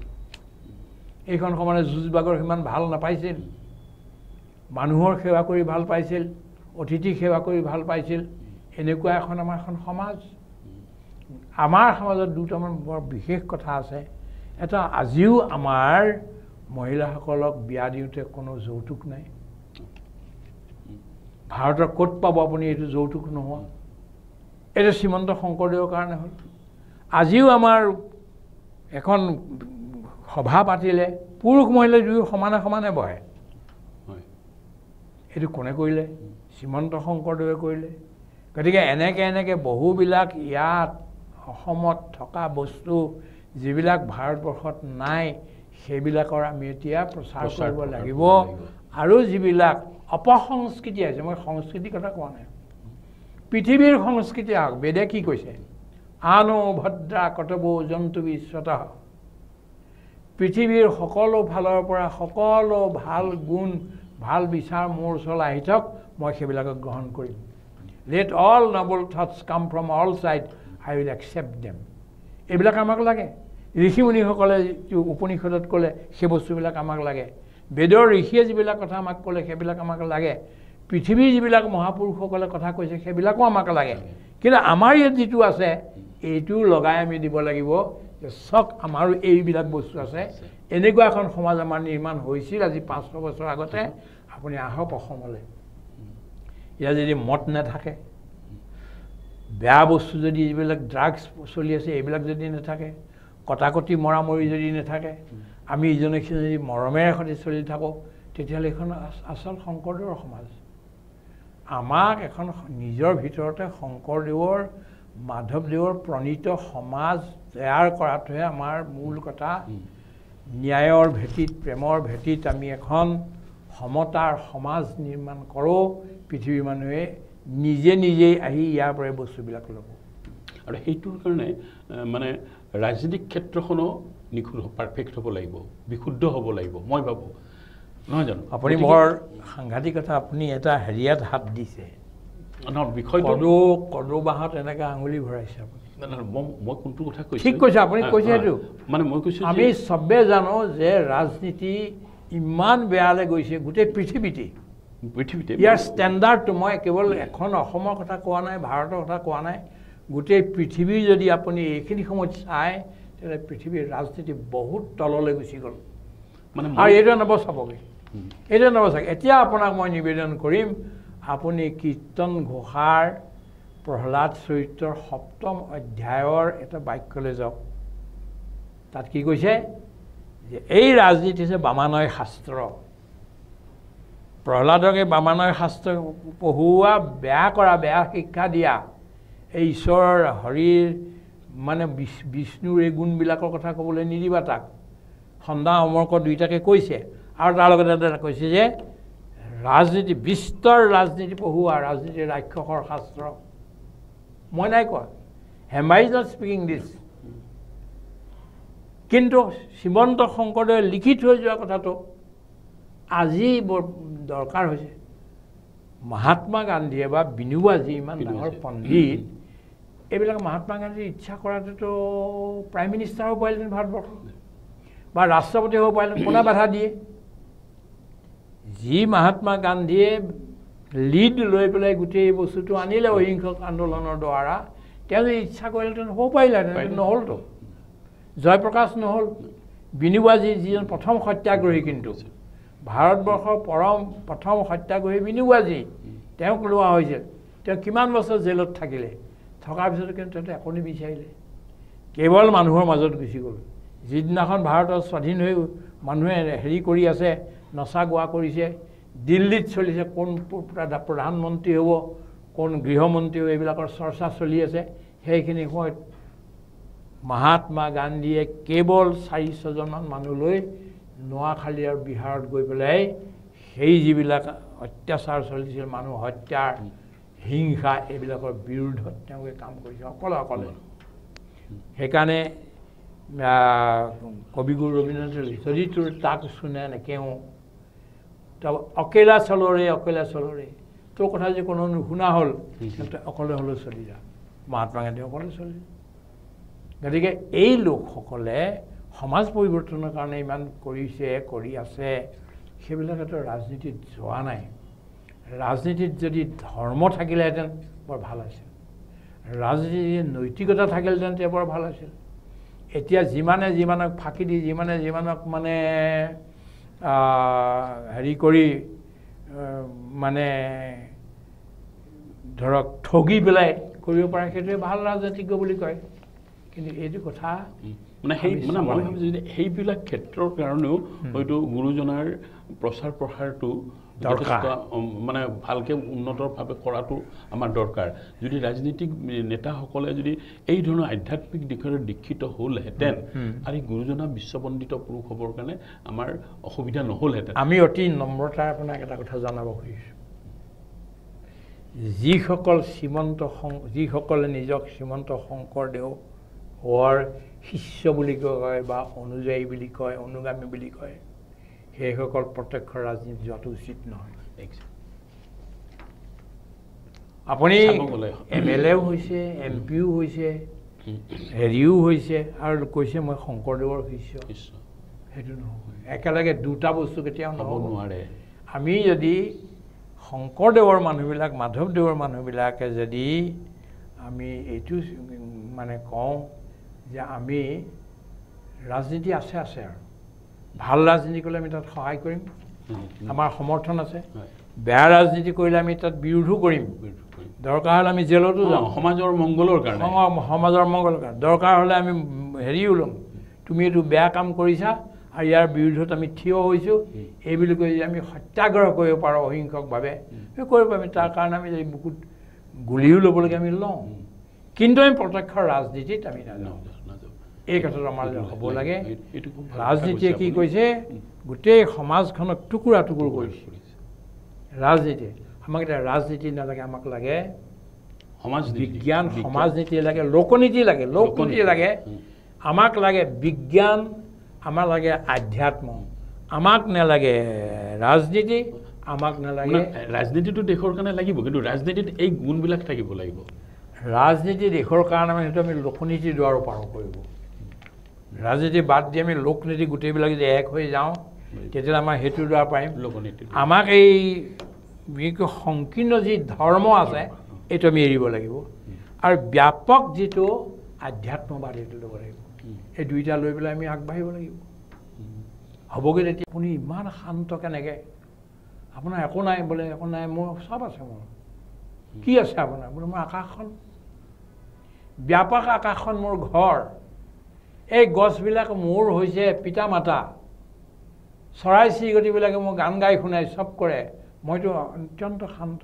A: এইখন সমাজে যুঁজ বাগৰ সিমান ভাল নাপাইছিল, মানুহৰ সেৱা কৰি ভাল পাইছিল, অতিথি সেৱা কৰি ভাল পাইছিল। এনেকুৱা আমাৰ এখন সমাজ। আমাৰ সমাজত দুটামান বৰ বিশেষ কথা আছে। এটা, আজিও আমাৰ মহিলাসকলক বিয়া দিওঁতে কোনো যৌতুক নাই। ভাৰতৰ ক'ত পাব আপুনি এইটো যৌতুক নোহোৱা? এইটো শ্ৰীমন্ত শংকৰদেৱৰ কাৰণে হ'ল। আজিও আমাৰ এখন সভা পাতিলে পুৰুষ মহিলা দুয়ো সমানে সমানে বহে। এইটো কোনে কৰিলে? শ্ৰীমন্ত শংকৰদেৱে কৰিলে। গতিকে এনেকৈ বহুবিলাক ইয়াত অসমত থকা বস্তু যিবিলাক ভাৰতবৰ্ষত নাই, সেইবিলাকৰ আমি এতিয়া প্ৰচাৰ কৰিব লাগিব। আৰু যিবিলাক অপসংস্কৃতি আছে, মই সংস্কৃতিৰ কথা কোৱা নাই, পৃথিৱীৰ সংস্কৃতি আহক। বেদে কি কৈছে? আনো ভদ্ৰা কতবো জন্তু বিশ্বত। পৃথিৱীৰ সকলো ফালৰ পৰা সকলো ভাল গুণ, ভাল বিচাৰ মোৰ ওচৰলৈ আহি থাকক, মই সেইবিলাকক গ্ৰহণ কৰিম। লেট অল নবল থটছ কাম from all side, I will accept them. এইবিলাক আমাক লাগে। ঋষিমুনিসকলে যিটো উপনিষদত ক'লে সেই বস্তুবিলাক আমাক লাগে। বেদৰ ঋষিয়ে যিবিলাক কথা আমাক ক'লে সেইবিলাক আমাক লাগে। পৃথিৱীৰ যিবিলাক মহাপুৰুষসকলে কথা কৈছে সেইবিলাকো আমাক লাগে। কিন্তু আমাৰ ইয়াত যিটো আছে এইটো লগাই আমি দিব লাগিব যে চক আমাৰো এইবিলাক বস্তু আছে। এনেকুৱা এখন সমাজ আমাৰ নিৰ্মাণ হৈছিল আজি 500 বছৰ আগতে। আপুনি আহক অসমলৈ, ইয়াত যদি মদ নাথাকে, বেয়া বস্তু যদি যিবিলাক ড্ৰাগছ চলি আছে এইবিলাক যদি নাথাকে, কটাকটি মৰামৰি যদি নাথাকে, আমি ইজনে সিজনে যদি মৰমেৰে সৈতে চলি থাকোঁ, তেতিয়াহ'লে এইখন আচল শংকৰদেৱৰ সমাজ। আমাক এখন নিজৰ ভিতৰতে শংকৰদেৱৰ, মাধৱদেৱৰ প্ৰণীত সমাজ তৈয়াৰ কৰাটোহে আমাৰ মূল কথা। ন্যায়ৰ ভেটিত, প্ৰেমৰ ভেটিত আমি এখন সমতাৰ সমাজ নিৰ্মাণ কৰোঁ। পৃথিৱীৰ মানুহে নিজেই আহি ইয়াৰ পৰাই বস্তুবিলাক ল'ব।
B: আৰু সেইটোৰ কাৰণে মানে ৰাজনৈতিক ক্ষেত্ৰখনো নিখুঁত পাৰফেক্ট হ'ব লাগিব, বিশুদ্ধ হ'ব লাগিব, মই ভাবোঁ, নহয় জানো?
A: আপুনি বৰ সাংঘাতিক কথা, আপুনি এটা হেৰিয়াত হাত দিছে।
B: বিষয়টো
A: কদৌ বাঁহত এনেকৈ আঙুলি ভৰাইছে আপুনি।
B: মই কোনটো কথা কৈছোঁ?
A: ঠিক কৈছে আপুনি, কৈছে সেইটো।
B: মানে মই কৈছোঁ
A: আমি চবেই জানো যে ৰাজনীতি ইমান বেয়ালৈ গৈছে গোটেই পৃথিৱীতে। ইয়াৰ ষ্টেণ্ডাৰ্ডটো, মই কেৱল এখন অসমৰ কথা কোৱা নাই, ভাৰতৰ কথা কোৱা নাই, গোটেই পৃথিৱীৰ যদি আপুনি এইখিনি সময়ত চায় তেতিয়াহ'লে পৃথিৱীৰ ৰাজনীতি বহুত তললৈ গুচি গ'ল। মানে আৰু এইটো নবচাবগৈ, এইটো নবচাব। এতিয়া আপোনাক মই নিবেদন কৰিম, আপুনি কীৰ্তন ঘোষাৰ প্ৰহ্লাদ চৰিত্ৰৰ 7ম অধ্যায়ৰ এটা বাক্যলৈ যাওক। তাত কি কৈছে? যে এই ৰাজনীতি হৈছে বামানয় শাস্ত্ৰ। প্ৰহ্লাদক এই বামানয় শাস্ত্ৰ পঢ়োৱা, বেয়া কৰা, বেয়া শিক্ষা দিয়া, এই ঈশ্বৰৰ হৰিৰ মানে বিষ্ণুৰ এই গুণবিলাকৰ কথা ক'বলৈ নিদিবা তাক। সন্দা অমৰ্ক দুইটাকে কৈছে। আৰু তাৰ লগতে এটা কৈছে যে ৰাজনীতি, বিস্তৰ ৰাজনীতি পঢ়োৱা, ৰাজনীতি ৰাক্ষসৰ শাস্ত্ৰ। মই নাই কোৱা, হেম্বা ইজ নট স্পিকিং দিছ। কিন্তু শ্ৰীমন্ত শংকৰদেৱে লিখি থৈ যোৱা কথাটো আজি বৰ দৰকাৰ হৈছে। মহাত্মা গান্ধীয়ে বা বিনোবা যি ইমান ডাঙৰ পণ্ডিত, এইবিলাক মহাত্মা গান্ধীৰ ইচ্ছা কৰাটোতো প্ৰাইম মিনিষ্টাৰ হ'ব পাৰিলেহেঁতেন ভাৰতবৰ্ষ, বা ৰাষ্ট্ৰপতি হ'ব পাৰিলেহেঁতেন। কোনে বাধা দিয়ে? যি মহাত্মা গান্ধীয়ে লিড লৈ পেলাই গোটেই বস্তুটো আনিলে অহিংসক আন্দোলনৰ দ্বাৰা তেওঁ যদি ইচ্ছা কৰিলেহেঁতেন হ'ব পাৰিলেহেঁতেন নহ'লতো জয়প্ৰকাশ নহ'ল বিনুবাজী যিজন প্ৰথম সত্যাগ্ৰহী কিন্তু ভাৰতবৰ্ষৰ প্ৰথম সত্যাগ্ৰহী বিনুবাজী তেওঁক লোৱা হৈছিল তেওঁ কিমান বছৰ জেলত থাকিলে থকাৰ পিছতো কিন্তু তেওঁ একো নিবিচাৰিলে কেৱল মানুহৰ মাজত গুচি গ'ল যিদিনাখন ভাৰতৰ স্বাধীন হৈ মানুহে হেৰি কৰি আছে নচা গোৱা কৰিছে দিল্লীত চলিছে কোন প্ৰধানমন্ত্ৰী হ'ব কোন গৃহমন্ত্ৰী হ'ব এইবিলাকৰ চৰ্চা চলি আছে সেইখিনি সময়ত মহাত্মা গান্ধীয়ে কেৱল 4-6জনমান মানুহ লৈ নোৱাখালী আৰু বিহাৰত গৈ পেলাই সেই যিবিলাক অত্যাচাৰ চলিছিল মানুহ হত্যাৰ হিংসা এইবিলাকৰ বিৰুদ্ধত তেওঁলোকে কাম কৰিছে অকলে সেইকাৰণে কবিগুৰু ৰবীন্দ্ৰনাথে যদি তোৰ তাক শুনে নেকেও অকেলা চলৰে তোৰ কথা যে কোনো নুশুনা হ'ল অকলে হ'লেও চলি যা মহাত্মা গান্ধী অকলে চলি গতিকে এই লোকসকলে সমাজ পৰিৱৰ্তনৰ কাৰণে ইমান কৰি আছে সেইবিলাকেতো ৰাজনীতিত যোৱা নাই ৰাজনীতিত যদি ধৰ্ম থাকিলেহেঁতেন বৰ ভাল আছিল ৰাজনীতিত নৈতিকতা থাকিলেহেঁতেন তেতিয়া বৰ ভাল আছিল এতিয়া যিমানক ফাঁকি দি যিমানক মানে হেৰি কৰি মানে ধৰক ঠগি পেলাই কৰিব পাৰে সেইটোৱে ভাল ৰাজনীতিজ্ঞ বুলি কয় কিন্তু এইটো কথা
B: মানে মই ভাবিছোঁ যে সেইবিলাক ক্ষেত্ৰৰ কাৰণেও হয়তো গুৰুজনাৰ প্ৰচাৰ প্ৰসাৰটো
A: দৰকাৰ
B: মানে ভালকৈ উন্নতভাৱে কৰাটো আমাৰ দৰকাৰ যদি ৰাজনীতিক নেতাসকলে যদি এই ধৰণৰ আধ্যাত্মিক দিশৰে দীক্ষিত হ'লহেঁতেন আৰু গুৰুজনা বিশ্ববন্দিত পুৰুষ হ'বৰ কাৰণে আমাৰ অসুবিধা নহ'লহেঁতেন
A: আমি অতি নম্ৰতাৰে আপোনাক এটা কথা জনাব খুজিছোঁ যিসকলে নিজক শ্ৰীমন্ত শংকৰদেৱ হোৱাৰ শিষ্য বুলি কয় বা অনুযায়ী বুলি কয় অনুগামী বুলি কয় সেইসকল প্ৰত্যক্ষ ৰাজনীতি যোৱাটো উচিত নহয় আপুনি MLAও হৈছে MP হৈছে হেৰিও হৈছে আৰু কৈছে মই শংকৰদেৱৰ শিষ্য সেইটো নহ'ব একেলগে দুটা বস্তু কেতিয়াও নহ'ব নোৱাৰে আমি যদি শংকৰদেৱৰ মানুহবিলাক মাধৱদেৱৰ মানুহবিলাকে যদি আমি এইটো মানে কওঁ যে আমি ৰাজনীতি আছে আৰু ভাল ৰাজনীতি কৰিলে আমি তাত সহায় কৰিম আমাৰ সমৰ্থন আছে বেয়া ৰাজনীতি কৰিলে আমি তাত বিৰোধো কৰিম দৰকাৰ হ'লে আমি জেলতো যাম
B: সমাজৰ মংগলৰ কাৰণে
A: দৰকাৰ হ'লে আমি হেৰিও ল'ম তুমি এইটো বেয়া কাম কৰিছা আৰু ইয়াৰ বিৰুদ্ধত আমি থিয় হৈছোঁ এইবুলি কৈ আমি সত্যাগ্ৰহ কৰিব পাৰোঁ অহিংসকভাৱে কৰিব আমি তাৰ কাৰণে আমি যদি বুকুত গুলিও ল'বলগীয়া আমি লওঁ কিন্তু আমি প্ৰত্যক্ষ ৰাজনীতিত আমি নাযাওঁ এই কথাটো আমাৰ হ'ব লাগে ৰাজনীতিয়ে কি কৈছে গোটেই সমাজখনক টুকুৰা কৰিছে ৰাজনীতিয়ে আমাক এতিয়া ৰাজনীতি নালাগে আমাক লাগে বিজ্ঞান সমাজনীতি লাগে লোকনীতি লাগে আমাক লাগে বিজ্ঞান আমাক লাগে আধ্যাত্ম আমাক নালাগে ৰাজনীতি আমাক নালাগে
B: ৰাজনীতিটো দেশৰ কাৰণে লাগিব কিন্তু ৰাজনীতিত এই গুণবিলাক থাকিব লাগিব
A: ৰাজনীতি দেশৰ কাৰণে সেইটো আমি লোকনীতি দ্বাৰা পাৰ কৰিব ৰাজনীতি বাদ দি আমি লোকনীতি গোটেইবিলাক যদি এক হৈ যাওঁ তেতিয়াহ'লে আমাৰ সেইটোৰ দ্বাৰা পাৰিম
B: লোকনীতি
A: আমাক এই সংকীৰ্ণ যি ধৰ্ম আছে এইটো আমি এৰিব লাগিব আৰু ব্যাপক যিটো আধ্যাত্মবাদ সেইটো ল'ব লাগিব এই দুইটা লৈ পেলাই আমি আগবাঢ়িব লাগিব হ'বগৈ তেতিয়া আপুনি ইমান শান্ত কেনেকৈ আপোনাৰ একো নাই বোলে একো নাই মোৰ চব আছে মোৰ কি আছে আপোনাৰ বোলে মোৰ আকাশখন ব্যাপক আকাশখন মোৰ ঘৰ এই গছবিলাক মোৰ হৈছে পিতা মাতা চৰাই চিৰিকটিবিলাকে মোৰ গান গাই শুনাই চব কৰে মইতো অত্যন্ত শান্ত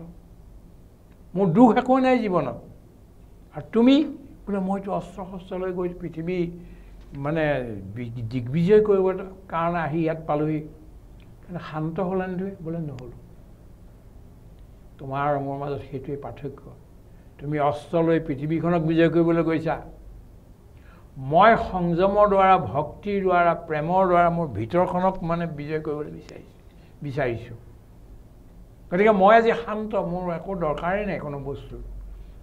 A: মোৰ দুখ একো নাই জীৱনত আৰু তুমি বোলে মইতো অস্ত্ৰ শস্ত্ৰ লৈ গৈ পৃথিৱী মানে দিগ্বিজয় কৰিবৰ কাৰণে আহি ইয়াত পালোহি কিন্তু শান্ত হ'লে তুমি বোলে নহ'লো তোমাৰ আৰু মোৰ মাজত সেইটোৱেই পাৰ্থক্য তুমি অস্ত্ৰ লৈ পৃথিৱীখনক বিজয় কৰিবলৈ গৈছা মই সংযমৰ দ্বাৰা ভক্তিৰ দ্বাৰা প্ৰেমৰ দ্বাৰা মোৰ ভিতৰখনক মানে বিজয় কৰিবলৈ বিচাৰিছোঁ গতিকে মই আজি শান্ত মোৰ একো দৰকাৰেই নাই কোনো বস্তু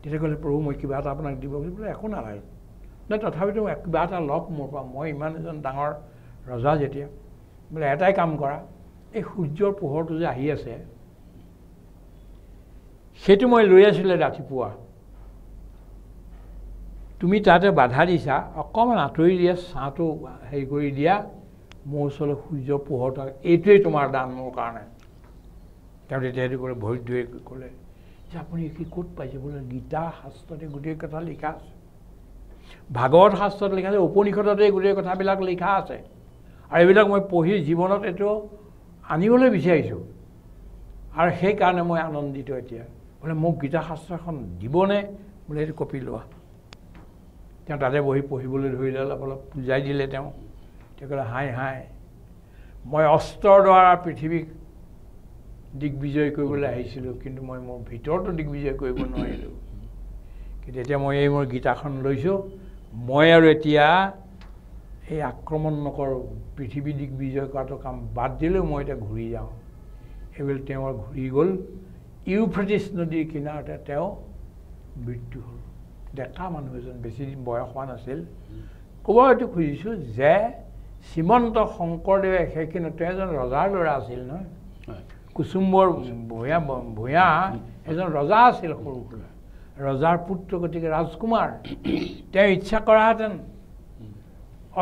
A: তেতিয়া ক'লে প্ৰভু মই কিবা এটা আপোনাক দিব বুলি বোলে একো নালাগে নাই তথাপিতো কিবা এটা লওক মোৰ পৰা মই ইমান এজন ডাঙৰ ৰজা যেতিয়া বোলে এটাই কাম কৰা এই সূৰ্যৰ পোহৰটো যে আহি আছে সেইটো মই লৈ আছিলোঁ ৰাতিপুৱা। তুমি তাতে বাধা দিছা, অকণমান আঁতৰি দিয়া, ছাঁটো হেৰি কৰি দিয়া, মোৰ ওচৰলৈ সূৰ্য পোহৰটো, এইটোৱেই তোমাৰ দান মোৰ কাৰণে। তেওঁ তেতিয়া সেইটো ক'লে, ভৰিত ধুই ক'লে যে আপুনি কি ক'ত পাইছে? বোলে গীতা শাস্ত্ৰতে গোটেই কথা লিখা আছে, ভাগৱত শাস্ত্ৰত লিখা আছে, উপনিষদতে গোটেই কথাবিলাক লিখা আছে, আৰু এইবিলাক মই পঢ়ি জীৱনত এইটো আনিবলৈ বিচাৰিছোঁ, আৰু সেইকাৰণে মই আনন্দিত। এতিয়া বোলে মোক গীতা শাস্ত্ৰ এখন দিবনে? বোলে এইটো কপি লোৱা। তেওঁ তাতে বহি পঢ়িবলৈ ধৰিলে, অলপ অলপ বুজাই দিলে। তেওঁ ক'লে, হাই মই অস্ত্ৰৰ দ্বাৰা পৃথিৱীক দিগ্বিজয় কৰিবলৈ আহিছিলোঁ, কিন্তু মই মোৰ ভিতৰতো দিগ্বিজয় কৰিব নোৱাৰিলোঁ। কিন্তু এতিয়া মই এই মোৰ গীতাখন লৈছোঁ, মই আৰু এতিয়া এই আক্ৰমণ নকৰোঁ, পৃথিৱী দিগ্বিজয় কৰাটো কাম বাদ দিলেও মই এতিয়া ঘূৰি যাওঁ। এইবুলি তেওঁৰ ঘূৰি গ'ল। ইউফ্ৰেটিছ নদীৰ কিনাৰতে তেওঁ মৃত্যু হ'ল। ডেকা মানুহ এজন, বেছি দিন বয়স হোৱা নাছিল। ক'ব এইটো খুজিছোঁ যে শ্ৰীমন্ত শংকৰদেৱে সেইখিনি, তেওঁ এজন ৰজাৰ ল'ৰা আছিল নহয়, কুচুম্বৰ ভূঞা এজন ৰজা আছিল, সৰু সুৰা ৰজাৰ পুত্ৰ, গতিকে ৰাজকুমাৰ। তেওঁ ইচ্ছা কৰাহেঁতেন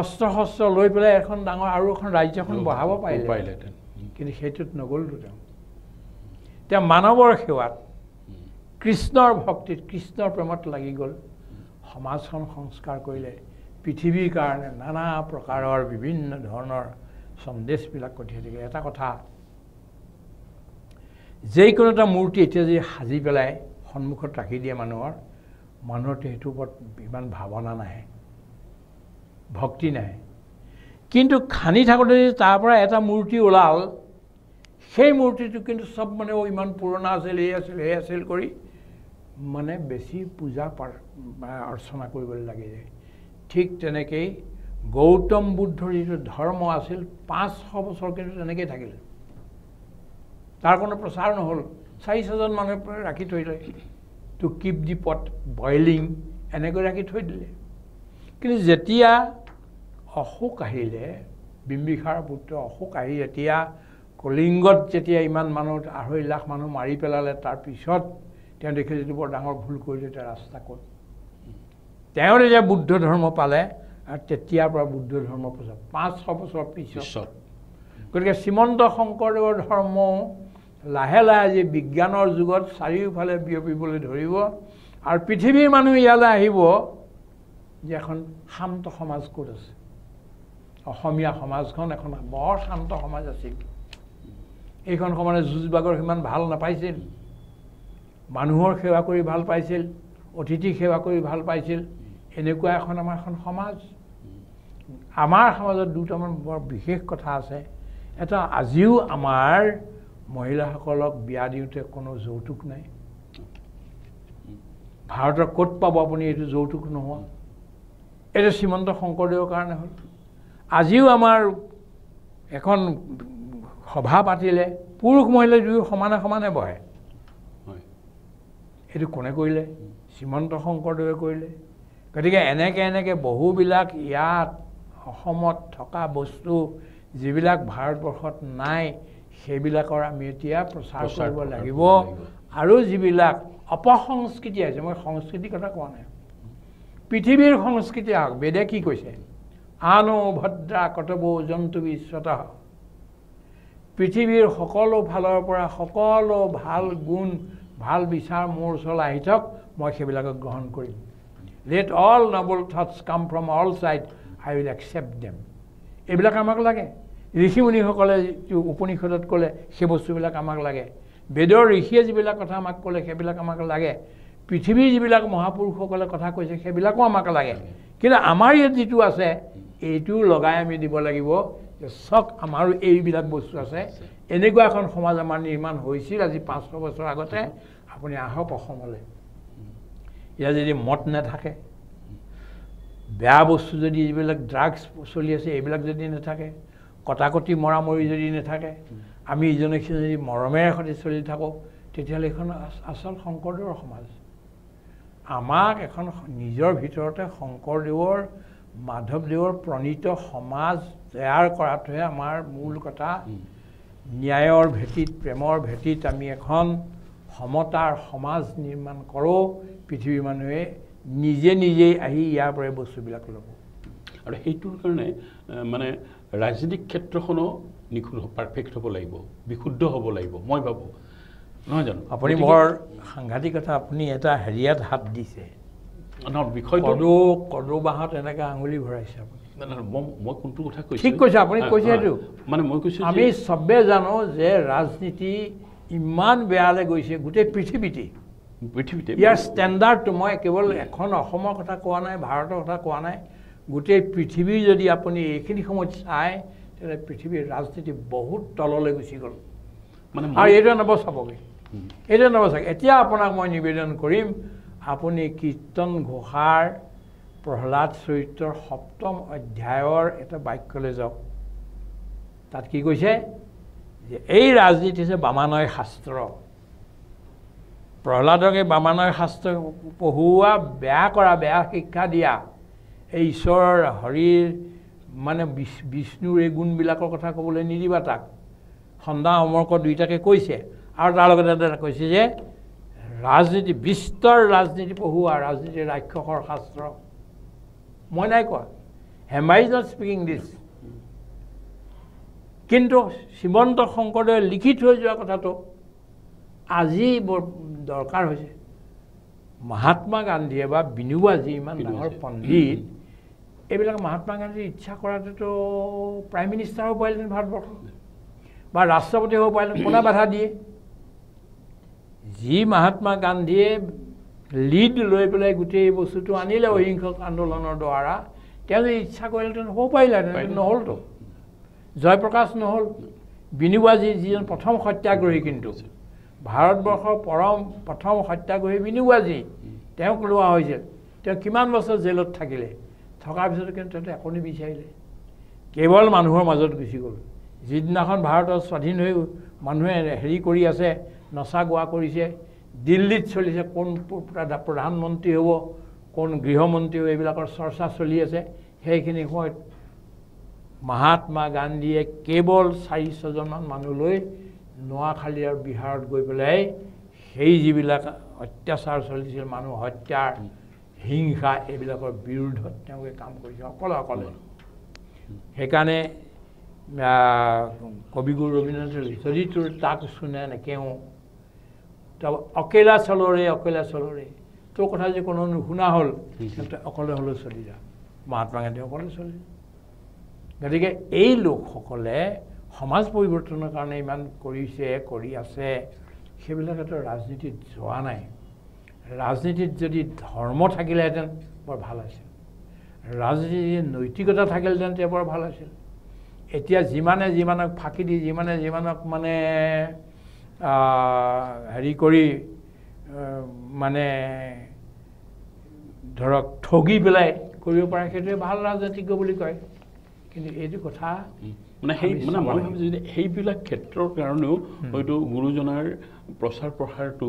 A: অস্ত্ৰ শস্ত্ৰ লৈ পেলাই এখন ডাঙৰ আৰু এখন ৰাজ্যখন বঢ়াব পাৰিলেহেঁতেন, কিন্তু সেইটোত নগ'লতো। তেওঁ মানৱৰ সেৱাত, কৃষ্ণৰ ভক্তিত, কৃষ্ণৰ প্ৰেমত লাগি গ'ল। সমাজখন সংস্কাৰ কৰিলে, পৃথিৱীৰ কাৰণে নানা প্ৰকাৰৰ বিভিন্ন ধৰণৰ সন্দেশবিলাক পঠিয়াই থাকে। এটা কথা, যিকোনো এটা মূৰ্তি এতিয়া যদি সাজি পেলাই সন্মুখত ৰাখি দিয়ে মানুহৰ সেইটোৰ ওপৰত ইমান ভাৱনা নাহে, ভক্তি নাহে। কিন্তু খানি থাকোঁতে যদি তাৰ পৰা এটা মূৰ্তি ওলাল, সেই মূৰ্তিটো কিন্তু চব মানে ইমান পুৰণা আছিল, এই আছিল কৰি মানে বেছি পূজা অৰ্চনা কৰিবলৈ লাগি যায়। ঠিক তেনেকেই গৌতম বুদ্ধৰ যিটো ধৰ্ম আছিল, 500 বছৰ কিন্তু তেনেকেই থাকিল, তাৰ কোনো প্ৰচাৰ নহ'ল। 400জন মানুহে ৰাখি থৈ দিলে, to keep the pot boiling, এনেকৈ ৰাখি থৈ দিলে। কিন্তু যেতিয়া অশোক আহিলে, বিম্বিসাৰ পুত্ৰ অশোক আহি যেতিয়া কলিংগত যেতিয়া ইমান মানুহ 2.5 লাখ মানুহ মাৰি পেলালে, তাৰপিছত তেওঁ দেখিলে যিটো বৰ ডাঙৰ ভুল কৰিলে, এতিয়া ৰাস্তা ক'ত। তেওঁ যেতিয়া বুদ্ধ ধৰ্ম পালে, আৰু তেতিয়াৰ পৰা বুদ্ধ ধৰ্ম প্ৰচাৰ 500 বছৰ পিছত। গতিকে শ্ৰীমন্ত শংকৰদেৱৰ ধৰ্ম লাহে লাহে আজি বিজ্ঞানৰ যুগত চাৰিওফালে বিয়পিবলৈ ধৰিব, আৰু পৃথিৱীৰ মানুহ ইয়ালৈ আহিব যে এখন শান্ত সমাজ ক'ত আছে। অসমীয়া সমাজখন এখন বৰ শান্ত সমাজ আছিল। এইখন সমাজে যুঁজ বাগৰ সিমান ভাল নাপাইছিল, মানুহৰ সেৱা কৰি ভাল পাইছিল, অতিথি সেৱা কৰি ভাল পাইছিল। এনেকুৱা এখন এখন সমাজ। আমাৰ সমাজত দুটামান বৰ বিশেষ কথা আছে। এটা, আজিও আমাৰ মহিলাসকলক বিয়া দিওঁতে কোনো যৌতুক নাই। ভাৰতৰ ক'ত পাব আপুনি এইটো যৌতুক নোহোৱা? এইটো শ্ৰীমন্ত শংকৰদেৱৰ কাৰণে হ'ল। আজিও আমাৰ এখন সভা পাতিলে পুৰুষ মহিলা দুয়ো সমানে সমানে বহে। এইটো কোনে কৰিলে? শ্ৰীমন্ত শংকৰদেৱে কৰিলে। গতিকে এনেকৈ বহুবিলাক ইয়াত অসমত থকা বস্তু যিবিলাক ভাৰতবৰ্ষত নাই, সেইবিলাকৰ আমি এতিয়া প্ৰচাৰ কৰিব লাগিব। আৰু যিবিলাক অপসংস্কৃতি আছে, মই সংস্কৃতিৰ কথা কোৱা নাই, পৃথিৱীৰ সংস্কৃতি আহক। বেদে কি কৈছে? আনো ভদ্ৰা কতবো জন্তু বিশ্বত। পৃথিৱীৰ সকলো ফালৰ পৰা সকলো ভাল গুণ, ভাল বিচাৰ মোৰ ওচৰলৈ আহি থাকক, মই সেইবিলাকক গ্ৰহণ কৰিম। লেট অল নবল থটছ কাম from all side, I will accept them. এইবিলাক আমাক লাগে। ঋষিমুনিসকলে যিটো উপনিষদত ক'লে, সেই বস্তুবিলাক আমাক লাগে। বেদৰ ঋষিয়ে যিবিলাক কথা আমাক ক'লে, সেইবিলাক আমাক লাগে। পৃথিৱীৰ যিবিলাক মহাপুৰুষসকলে কথা কৈছে, সেইবিলাকো আমাক লাগে। কিন্তু আমাৰ ইয়াত যিটো আছে, এইটোও লগাই আমি দিব লাগিব যে চক আমাৰো এইবিলাক বস্তু আছে। এনেকুৱা এখন সমাজ আমাৰ নিৰ্মাণ হৈছিল আজি 500 বছৰ আগতে। আপুনি আহক অসমলৈ, ইয়াত যদি মদ নাথাকে, বেয়া বস্তু যদি যিবিলাক ড্ৰাগছ চলি আছে এইবিলাক যদি নাথাকে, কটাকটি মৰামৰি যদি নাথাকে, আমি ইজনে সিজনে যদি মৰমেৰে সৈতে চলি থাকোঁ, তেতিয়াহ'লে এইখন আচল শংকৰদেৱৰ সমাজ। আমাক এখন নিজৰ ভিতৰতে শংকৰদেৱৰ, মাধৱদেৱৰ প্ৰণীত সমাজ তৈয়াৰ কৰাটোহে আমাৰ মূল কথা। ন্যায়ৰ ভেটিত, প্ৰেমৰ ভেটিত আমি এখন সমতাৰ সমাজ নিৰ্মাণ কৰোঁ পৃথিৱীৰ মানুহে নিজে নিজেই আহি ইয়াৰ পৰাই বস্তুবিলাক ল'ব
B: আৰু সেইটোৰ কাৰণে মানে ৰাজনৈতিক ক্ষেত্ৰখনো নিখুঁত পাৰফেক্ট হ'ব লাগিব বিশুদ্ধ হ'ব লাগিব মই ভাবোঁ নহয় জানো
A: আপুনি বৰ সাংঘাতিক কথা আপুনি এটা হেৰিয়াত হাত দিছে বিষয়টো কদৌ বাঁহত এনেকৈ আঙুলি ভৰাইছে আপুনি
B: মই কোনটো কথা কৈছোঁ
A: ঠিক কৈছে আপুনি কৈছে সেইটো
B: মানে মই কৈছোঁ
A: আমি চবেই জানো যে ৰাজনীতি ইমান বেয়ালৈ গৈছে গোটেই পৃথিৱীতে ইয়াৰ ষ্টেণ্ডাৰ্ডটো মই কেৱল এখন অসমৰ কথা কোৱা নাই ভাৰতৰ কথা কোৱা নাই গোটেই পৃথিৱীৰ যদি আপুনি এইখিনি সময়ত চায় তেতিয়াহ'লে পৃথিৱীৰ ৰাজনীতি বহুত তললৈ গুচি গ'ল মানে আৰু এইটো নবচাবগৈ এইটো নবচাব এতিয়া আপোনাক মই নিবেদন কৰিম আপুনি কীৰ্তন ঘোষাৰ প্ৰহ্লাদ চৰিত্ৰৰ ৭ম অধ্যায়ৰ এটা বাক্যলৈ যাওক তাত কি কৈছে যে এই ৰাজনীতি হৈছে বামানয় শাস্ত্ৰ প্ৰহ্লাদকে বামানয় শাস্ত্ৰ পঢ়ুওৱা বেয়া কৰা বেয়া শিক্ষা দিয়া এই ঈশ্বৰৰ হৰিৰ মানে বিষ্ণুৰ এই গুণবিলাকৰ কথা ক'বলৈ নিদিবা তাক সন্ধ্যা অমৰ্ক দুইটাকে কৈছে আৰু তাৰ লগতে এটা কৈছে যে ৰাজনীতি বিস্তৰ ৰাজনীতি পঢ়ুওৱা ৰাজনীতিৰ ৰাক্ষসৰ শাস্ত্ৰ মই নাই কোৱা হেম ইজ নট স্পিকিং দিছ কিন্তু শ্ৰীমন্ত শংকৰদেৱে লিখি থৈ যোৱা কথাটো আজি বৰ দৰকাৰ হৈছে মহাত্মা গান্ধীয়ে বা বিনোবাজী ইমান ডাঙৰ পণ্ডিত এইবিলাক মহাত্মা গান্ধীৰ ইচ্ছা কৰাটোতো প্ৰাইম মিনিষ্টাৰ হ'ব পাৰিলেহেঁতেন ভাৰতবৰ্ষ বা ৰাষ্ট্ৰপতি হ'ব পাৰিলেহেঁতেন কোনে বাধা দিয়ে যি মহাত্মা গান্ধীয়ে লিড লৈ পেলাই গোটেই বস্তুটো আনিলে অহিংসক আন্দোলনৰ দ্বাৰা তেওঁ যদি ইচ্ছা কৰিলেহেঁতেন হ'ব পাৰিলেহেঁতেন নহ'লতো জয়প্ৰকাশ নহ'ল বিনোবাজী যিজন প্ৰথম সত্যাগ্ৰহী কিন্তু ভাৰতবৰ্ষৰ প্ৰথম সত্যাগ্ৰহী বিনোবাজী তেওঁক লোৱা হৈছিল তেওঁ কিমান বছৰ জেলত থাকিলে থকাৰ পিছতো কিন্তু তেওঁ একো নিবিচাৰিলে কেৱল মানুহৰ মাজত গুচি গ'ল যিদিনাখন ভাৰতৰ স্বাধীন হৈ মানুহে হেৰি কৰি আছে নচা গোৱা কৰিছে দিল্লীত চলিছে কোন প্ৰধানমন্ত্ৰী হ'ব কোন গৃহমন্ত্ৰী হ'ব এইবিলাকৰ চৰ্চা চলি আছে সেইখিনি সময়ত মহাত্মা গান্ধীয়ে কেৱল ৪-৬জনমান মানুহ লৈ নোৱাখালী আৰু বিহাৰত গৈ পেলাই সেই যিবিলাক অত্যাচাৰ চলিছিল মানুহ হত্যাৰ হিংসা এইবিলাকৰ বিৰুদ্ধত তেওঁলোকে কাম কৰিছে অকলে সেইকাৰণে কবিগুৰু ৰবীন্দ্ৰনাথে যদি তোৰ তাক শুনে নেকেওঁ অকেলা চলৰে তোৰ কথা যে কোনো নুশুনা হ'ল কিন্তু অকলে হ'লেও চলি যা মহাত্মা গান্ধী অকলে চলি গতিকে এই লোকসকলে সমাজ পৰিৱৰ্তনৰ কাৰণে ইমান কৰি আছে সেইবিলাকেতো ৰাজনীতিত যোৱা নাই ৰাজনীতিত যদি ধৰ্ম থাকিলেহেঁতেন বৰ ভাল আছিল ৰাজনীতিত যদি নৈতিকতা থাকিলেহেঁতেন তেতিয়া বৰ ভাল আছিল এতিয়া যিমানক ফাঁকি দি যিমানক মানে হেৰি কৰি মানে ধৰক ঠগি পেলাই কৰিব পাৰে সেইটোৱে ভাল ৰাজনীতিজ্ঞ বুলি কয় কিন্তু এইটো কথা
B: মানে মই ভাবোঁ যে সেইবিলাক ক্ষেত্ৰৰ কাৰণেও হয়তো গুৰুজনাৰ প্ৰচাৰ প্ৰসাৰটো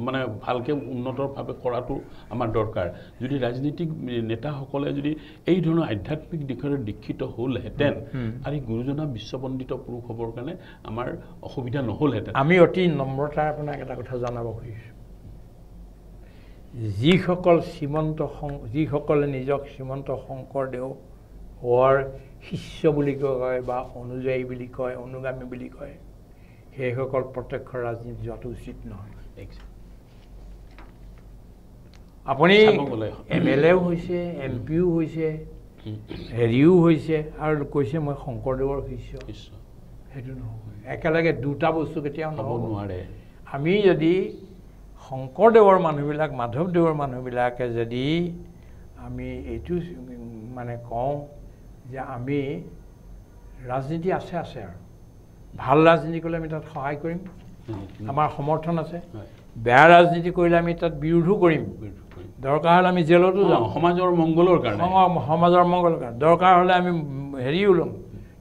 B: মানে ভালকৈ উন্নতভাৱে কৰাটো আমাৰ দৰকাৰ যদি ৰাজনীতিক নেতাসকলে যদি এই ধৰণৰ আধ্যাত্মিক দিশৰে দীক্ষিত হ'লহেঁতেন আৰু গুৰুজনা বিশ্বপণ্ডিত পুৰুষ হ'বৰ কাৰণে আমাৰ অসুবিধা নহ'লহেঁতেন
A: আমি অতি নম্ৰতাৰে আপোনাক এটা কথা জনাব খুজিছোঁ যিসকলে নিজক শ্ৰীমন্ত শংকৰদেৱ হোৱাৰ শিষ্য বুলি কয় বা অনুযায়ী বুলি কয় অনুগামী বুলি কয় সেইসকল প্ৰত্যক্ষ ৰাজনীতি যোৱাটো উচিত নহয় আপুনি MLAও হৈছে MP ও হৈছে হেৰিও হৈছে আৰু কৈছে মই শংকৰদেৱৰ শিষ্য সেইটো নহয় একেলগে দুটা বস্তু কেতিয়াও নহ'ব নোৱাৰে আমি যদি শংকৰদেৱৰ মানুহবিলাক মাধৱদেৱৰ মানুহবিলাকে যদি আমি এইটো মানে কওঁ যে আমি ৰাজনীতি আছে আৰু ভাল ৰাজনীতি কৰিলে আমি তাত সহায় কৰিম আমাৰ সমৰ্থন আছে বেয়া ৰাজনীতি কৰিলে আমি তাত বিৰোধো কৰিম দৰকাৰ হ'লে আমি জেলতো যাওঁ
B: সমাজৰ মংগলৰ কাৰণে
A: দৰকাৰ হ'লে আমি হেৰিও ল'ম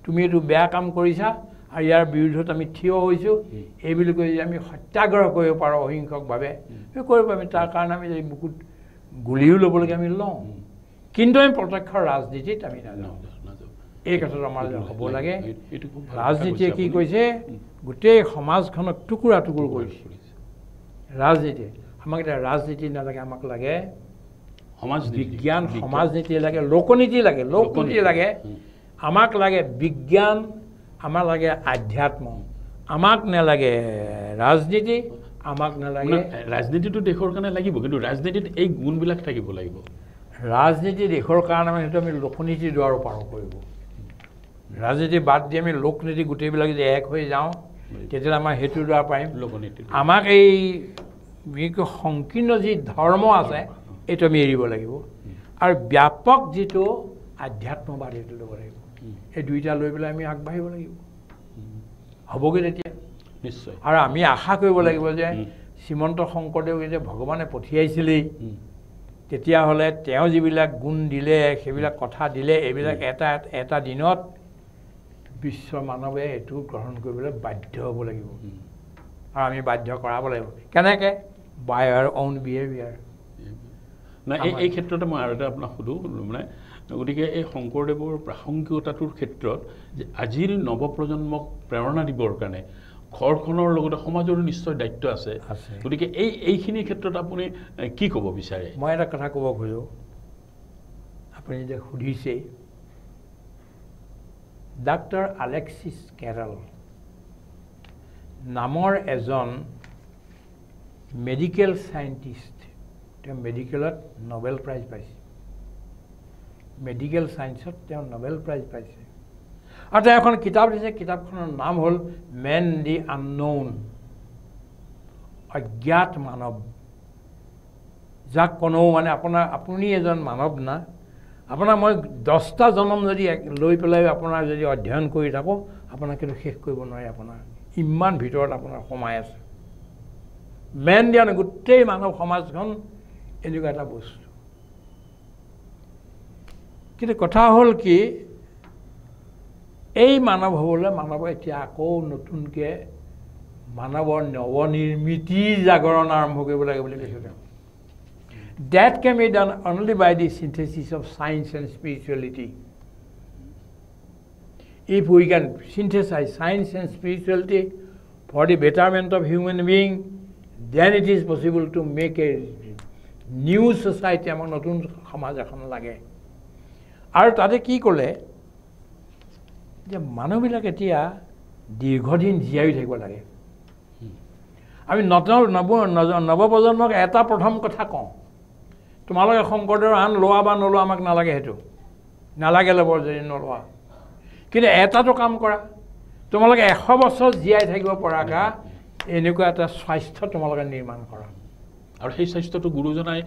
A: তুমি এইটো বেয়া কাম কৰিছা আৰু ইয়াৰ বিৰুদ্ধত আমি থিয় হৈছোঁ এই বুলি কৈ যদি আমি সত্যাগ্ৰহ কৰিব পাৰোঁ অহিংসকভাৱে কৰিব আমি তাৰ কাৰণে আমি যদি বুকুত গুলিও ল'বলগীয়া আমি লওঁ কিন্তু আমি প্ৰত্যক্ষ ৰাজনীতিত আমি নাযাওঁ এই কথাটো আমাৰ হ'ব লাগে ৰাজনীতিয়ে কি কৈছে গোটেই সমাজখনক টুকুৰা টুকুৰ কৰিছে ৰাজনীতি আমাক এতিয়া ৰাজনীতি নালাগে আমাক লাগে
B: সমাজ
A: বিজ্ঞান সমাজনীতি লাগে লোকনীতি লাগে আমাক লাগে বিজ্ঞান আমাক লাগে আধ্যাত্ম আমাক নালাগে ৰাজনীতি আমাক নালাগে
B: ৰাজনীতিটো দেশৰ কাৰণে লাগিব কিন্তু ৰাজনীতিত এই গুণবিলাক থাকিব লাগিব
A: ৰাজনীতি দেশৰ কাৰণে মানে সেইটো আমি লোকনীতিৰ দ্বাৰা পাৰ কৰিব ৰাজনীতি বাদ দি আমি লোকনীতি গোটেইবিলাক যদি এক হৈ যাওঁ তেতিয়াহ'লে আমাৰ সেইটোৰ দ্বাৰা পাৰিম
B: লোকনীতি
A: আমাক এই সংকীৰ্ণ যি ধৰ্ম আছে এইটো আমি এৰিব লাগিব আৰু ব্যাপক যিটো আধ্যাত্মবাদ সেইটো ল'ব লাগিব এই দুইটা লৈ পেলাই আমি আগবাঢ়িব লাগিব হ'বগৈ তেতিয়া
B: নিশ্চয়
A: আৰু আমি আশা কৰিব লাগিব যে শ্ৰীমন্ত শংকৰদেৱ যে ভগৱানে পঠিয়াইছিলেই তেতিয়াহ'লে তেওঁ যিবিলাক গুণ দিলে সেইবিলাক কথা দিলে এইবিলাক এটা দিনত বিশ্বৰ মানৱে এইটো গ্ৰহণ কৰিবলৈ বাধ্য হ'ব লাগিব আৰু আমি বাধ্য কৰাব লাগিব কেনেকৈ বাই আৱাৰ অউন বিহেভিয়াৰ
B: নাই এই ক্ষেত্ৰতে মই আৰু এটা আপোনাক সুধোঁ মানে গতিকে এই শংকৰদেৱৰ প্ৰাসংগিকতাটোৰ ক্ষেত্ৰত যে আজিৰ নৱপ্ৰজন্মক প্ৰেৰণা দিবৰ কাৰণে ঘৰখনৰ লগতে সমাজৰো নিশ্চয় দায়িত্ব আছে গতিকে এইখিনিৰ ক্ষেত্ৰত আপুনি কি ক'ব বিচাৰে
A: মই এটা কথা ক'ব খোজোঁ আপুনি যে সুধিছে ডাক্তৰ আলেক্সিছ কেৰল নামৰ এজন মেডিকেল চাইণ্টিষ্ট তেওঁ মেডিকেলত নোবেল প্ৰাইজ পাইছে মেডিকেল ছায়েন্সত তেওঁ নোবেল প্ৰাইজ পাইছে আৰু তেওঁ এখন কিতাপ দিছে কিতাপখনৰ নাম হ'ল মেন দি আননউন অজ্ঞাত মানৱ যাক কোনেও মানে আপুনি এজন মানৱ না আপোনাৰ মই 10টা জন্ম যদি লৈ পেলাই আপোনাৰ যদি অধ্যয়ন কৰি থাকোঁ আপোনাক কিন্তু শেষ কৰিব নোৱাৰে আপোনাৰ ইমান ভিতৰত আপোনাৰ সোমাই আছে মেন দিয়া গোটেই মানৱ সমাজখন এনেকুৱা এটা বস্তু কিন্তু কথা হ'ল কি এই মানৱ হ'বলৈ মানৱ এতিয়া আকৌ নতুনকৈ মানৱৰ নৱনিৰ্মিতি জাগৰণ আৰম্ভ কৰিব লাগে বুলি কৈছোঁ তেওঁ That can be done only by the synthesis of science and spirituality. If we can synthesize science and spirituality for the betterment of human being, then it is possible to make a new society among নতুন সমাজ এখন লাগে আৰু তাতে কি ক'লে যে মানুহবিলাক এতিয়া দীৰ্ঘদিন জীয়াই থাকিব লাগে আমি নৱপ্ৰজন্মক এটা প্ৰথম কথা কওঁ তোমালোকে শংকৰদেৱৰ আন লোৱা বা নোলোৱা আমাক নালাগে সেইটো নালাগে ল'ব যদি নোলোৱা কিন্তু এটাটো কাম কৰা তোমালোকে 100 বছৰ জীয়াই থাকিব পৰাকা এনেকুৱা এটা স্বাস্থ্য তোমালোকে নিৰ্মাণ কৰা
B: আৰু সেই স্বাস্থ্যটো গুৰুজনাই